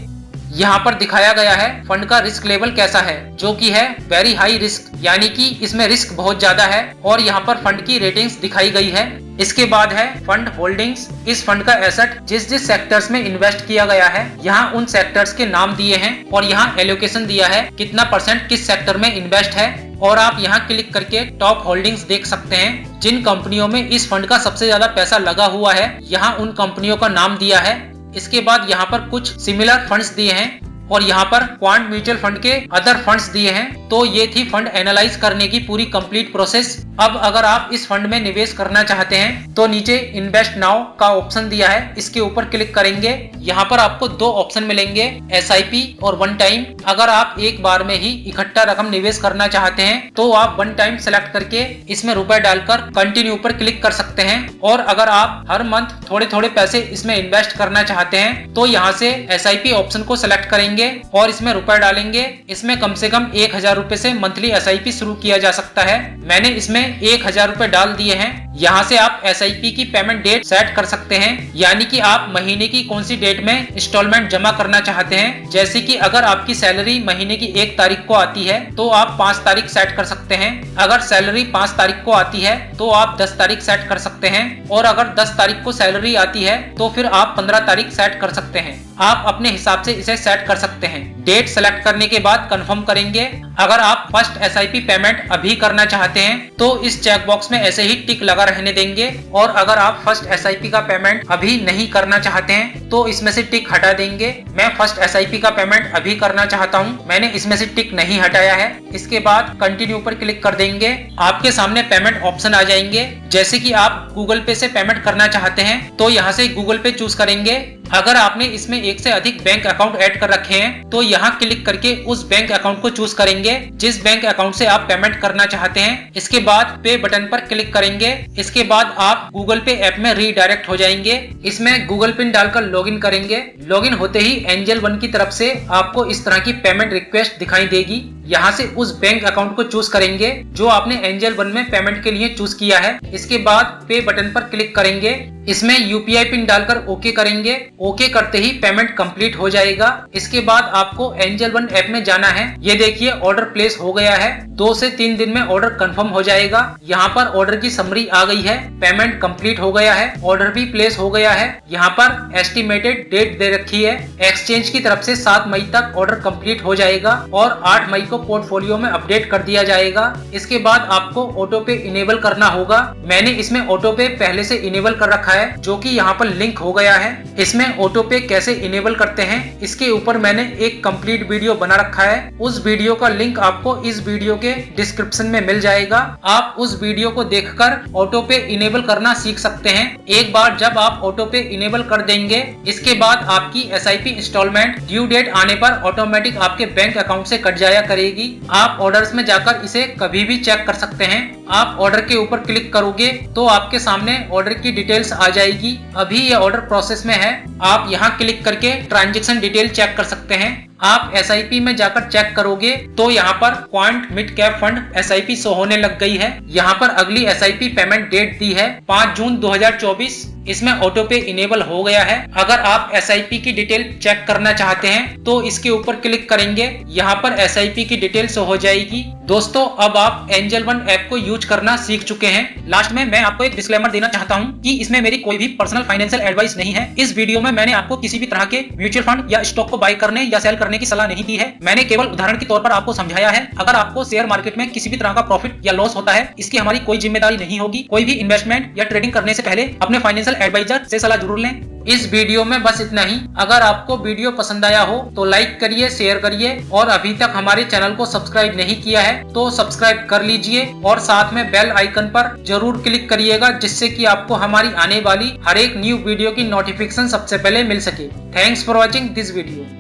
यहाँ पर दिखाया गया है फंड का रिस्क लेवल कैसा है, जो कि है वेरी हाई रिस्क, यानी कि इसमें रिस्क बहुत ज्यादा है और यहाँ पर फंड की रेटिंग्स दिखाई गई है। इसके बाद है फंड होल्डिंग्स। इस फंड का एसेट जिस जिस सेक्टर्स में इन्वेस्ट किया गया है यहाँ उन सेक्टर्स के नाम दिए हैं और यहाँ एलोकेशन दिया है कितना % किस सेक्टर में इन्वेस्ट है। और आप यहाँ क्लिक करके टॉप होल्डिंग्स देख सकते हैं। जिन कंपनियों में इस फंड का सबसे ज्यादा पैसा लगा हुआ है यहाँ उन कंपनियों का नाम दिया है। इसके बाद यहाँ पर कुछ सिमिलर फंड्स दिए हैं और यहाँ पर क्वांट म्यूचुअल फंड के अदर फंड्स दिए हैं। तो ये थी फंड एनालाइज करने की पूरी कंप्लीट प्रोसेस। अब अगर आप इस फंड में निवेश करना चाहते हैं तो नीचे इन्वेस्ट नाउ का ऑप्शन दिया है, इसके ऊपर क्लिक करेंगे। यहाँ पर आपको 2 ऑप्शन मिलेंगे, SIP और वन टाइम। अगर आप एक बार में ही इकट्ठा रकम निवेश करना चाहते हैं तो आप वन टाइम सेलेक्ट करके इसमें रुपए डालकर कंटिन्यू पर क्लिक कर सकते हैं। और अगर आप हर मंथ थोड़े थोड़े पैसे इसमें इन्वेस्ट करना चाहते हैं तो यहाँ से SIP ऑप्शन को सिलेक्ट करेंगे और इसमें रुपए डालेंगे। इसमें कम से कम 1,000 रुपए से मंथली SIP शुरू किया जा सकता है। मैंने इसमें 1,000 रुपए डाल दिए हैं। यहाँ से आप SIP की पेमेंट डेट सेट कर सकते हैं, यानी कि आप महीने की कौन सी डेट में इंस्टॉलमेंट जमा करना चाहते हैं। जैसे कि अगर आपकी सैलरी महीने की 1 तारीख को आती है तो आप 5 तारीख सेट कर सकते हैं। अगर सैलरी 5 तारीख को आती है तो आप 10 तारीख सेट कर सकते हैं और अगर 10 तारीख को सैलरी आती है तो फिर आप 15 तारीख सेट कर सकते हैं। आप अपने हिसाब से इसे सेट कर सकते हैं। डेट सेलेक्ट करने के बाद कंफर्म करेंगे। अगर आप फर्स्ट SIP पेमेंट अभी करना चाहते हैं तो इस चेक बॉक्स में ऐसे ही टिक लगा रहने देंगे और अगर आप फर्स्ट SIP का पेमेंट अभी नहीं करना चाहते हैं तो इसमें से टिक हटा देंगे। मैं फर्स्ट SIP का पेमेंट अभी करना चाहता हूं, मैंने इसमें से टिक नहीं हटाया है। इसके बाद कंटिन्यू पर क्लिक कर देंगे। आपके सामने पेमेंट ऑप्शन आ जाएंगे। जैसे कि आप गूगल पे से पेमेंट करना चाहते हैं तो यहाँ से गूगल पे चूज करेंगे। अगर आपने इसमें एक से अधिक बैंक अकाउंट ऐड कर रखे हैं तो यहाँ क्लिक करके उस बैंक अकाउंट को चूज करेंगे जिस बैंक अकाउंट से आप पेमेंट करना चाहते हैं। इसके बाद पे बटन पर क्लिक करेंगे। इसके बाद आप गूगल पे ऐप में रीडायरेक्ट हो जाएंगे। इसमें गूगल पिन डालकर लॉगिन करेंगे। लॉगिन होते ही एंजल वन की तरफ से आपको इस तरह की पेमेंट रिक्वेस्ट दिखाई देगी। यहाँ से उस बैंक अकाउंट को चूज करेंगे जो आपने एंजल वन में पेमेंट के लिए चूज किया है। इसके बाद पे बटन पर क्लिक करेंगे। इसमें UPI पिन डालकर ओके करेंगे। ओके करते ही पेमेंट कंप्लीट हो जाएगा। इसके बाद आपको एंजल वन ऐप में जाना है। ये देखिए ऑर्डर प्लेस हो गया है। 2 से 3 दिन में ऑर्डर कंफर्म हो जाएगा। यहाँ पर ऑर्डर की समरी आ गई है। पेमेंट कंप्लीट हो गया है। ऑर्डर भी प्लेस हो गया है। यहाँ पर एस्टिमेटेड डेट दे रखी है। एक्सचेंज की तरफ से 7 मई तक ऑर्डर कंप्लीट हो जाएगा और 8 मई को को पोर्टफोलियो में अपडेट कर दिया जाएगा। इसके बाद आपको ऑटो पे इनेबल करना होगा। मैंने इसमें ऑटो पे पहले से इनेबल कर रखा है, जो कि यहाँ पर लिंक हो गया है। इसमें ऑटो पे कैसे इनेबल करते हैं इसके ऊपर मैंने एक कंप्लीट वीडियो बना रखा है। उस वीडियो का लिंक आपको इस वीडियो के डिस्क्रिप्शन में मिल जाएगा। आप उस वीडियो को देखकर ऑटो पे इनेबल करना सीख सकते हैं। एक बार जब आप ऑटो पे इनेबल कर देंगे, इसके बाद आपकी SIP इंस्टॉलमेंट ड्यू डेट आने पर ऑटोमेटिक आपके बैंक अकाउंट से कट जाया करेगी। आप ऑर्डर्स में जाकर इसे कभी भी चेक कर सकते हैं। आप ऑर्डर के ऊपर क्लिक करोगे तो आपके सामने ऑर्डर की डिटेल्स आ जाएगी। अभी ये ऑर्डर प्रोसेस में है। आप यहाँ क्लिक करके ट्रांजैक्शन डिटेल चेक कर सकते हैं। आप SIP में जाकर चेक करोगे तो यहाँ पर quant mid cap fund SIP show होने लग गई है। यहाँ पर अगली SIP पेमेंट डेट दी है 5 जून 2024। इसमें ऑटो पे इनेबल हो गया है। अगर आप SIP की डिटेल चेक करना चाहते हैं तो इसके ऊपर क्लिक करेंगे, यहाँ पर SIP की डिटेल शो हो जाएगी। दोस्तों, अब आप एंजल वन ऐप को यूज करना सीख चुके हैं। लास्ट में मैं आपको एक डिस्क्लेमर देना चाहता हूँ कि इसमें मेरी कोई भी पर्सनल फाइनेंशियल एडवाइस नहीं है। इस वीडियो में मैंने आपको किसी भी तरह के म्यूचुअल फंड या स्टॉक को बाय करने या सेल करने की सलाह नहीं दी है। मैंने केवल उदाहरण के तौर पर आपको समझाया है। अगर आपको शेयर मार्केट में किसी भी तरह का प्रॉफिट या लॉस होता है, इसकी हमारी कोई जिम्मेदारी नहीं होगी। कोई भी इन्वेस्टमेंट या ट्रेडिंग करने से पहले अपने फाइनेंशियल एडवाइजर से सलाह जरूर लें। इस वीडियो में बस इतना ही। अगर आपको वीडियो पसंद आया हो तो लाइक करिए, शेयर करिए और अभी तक हमारे चैनल को सब्सक्राइब नहीं किया है तो सब्सक्राइब कर लीजिए और साथ में बेल आइकन पर जरूर क्लिक करिएगा, जिससे कि आपको हमारी आने वाली हर एक न्यू वीडियो की नोटिफिकेशन सबसे पहले मिल सके। Thanks for watching this video.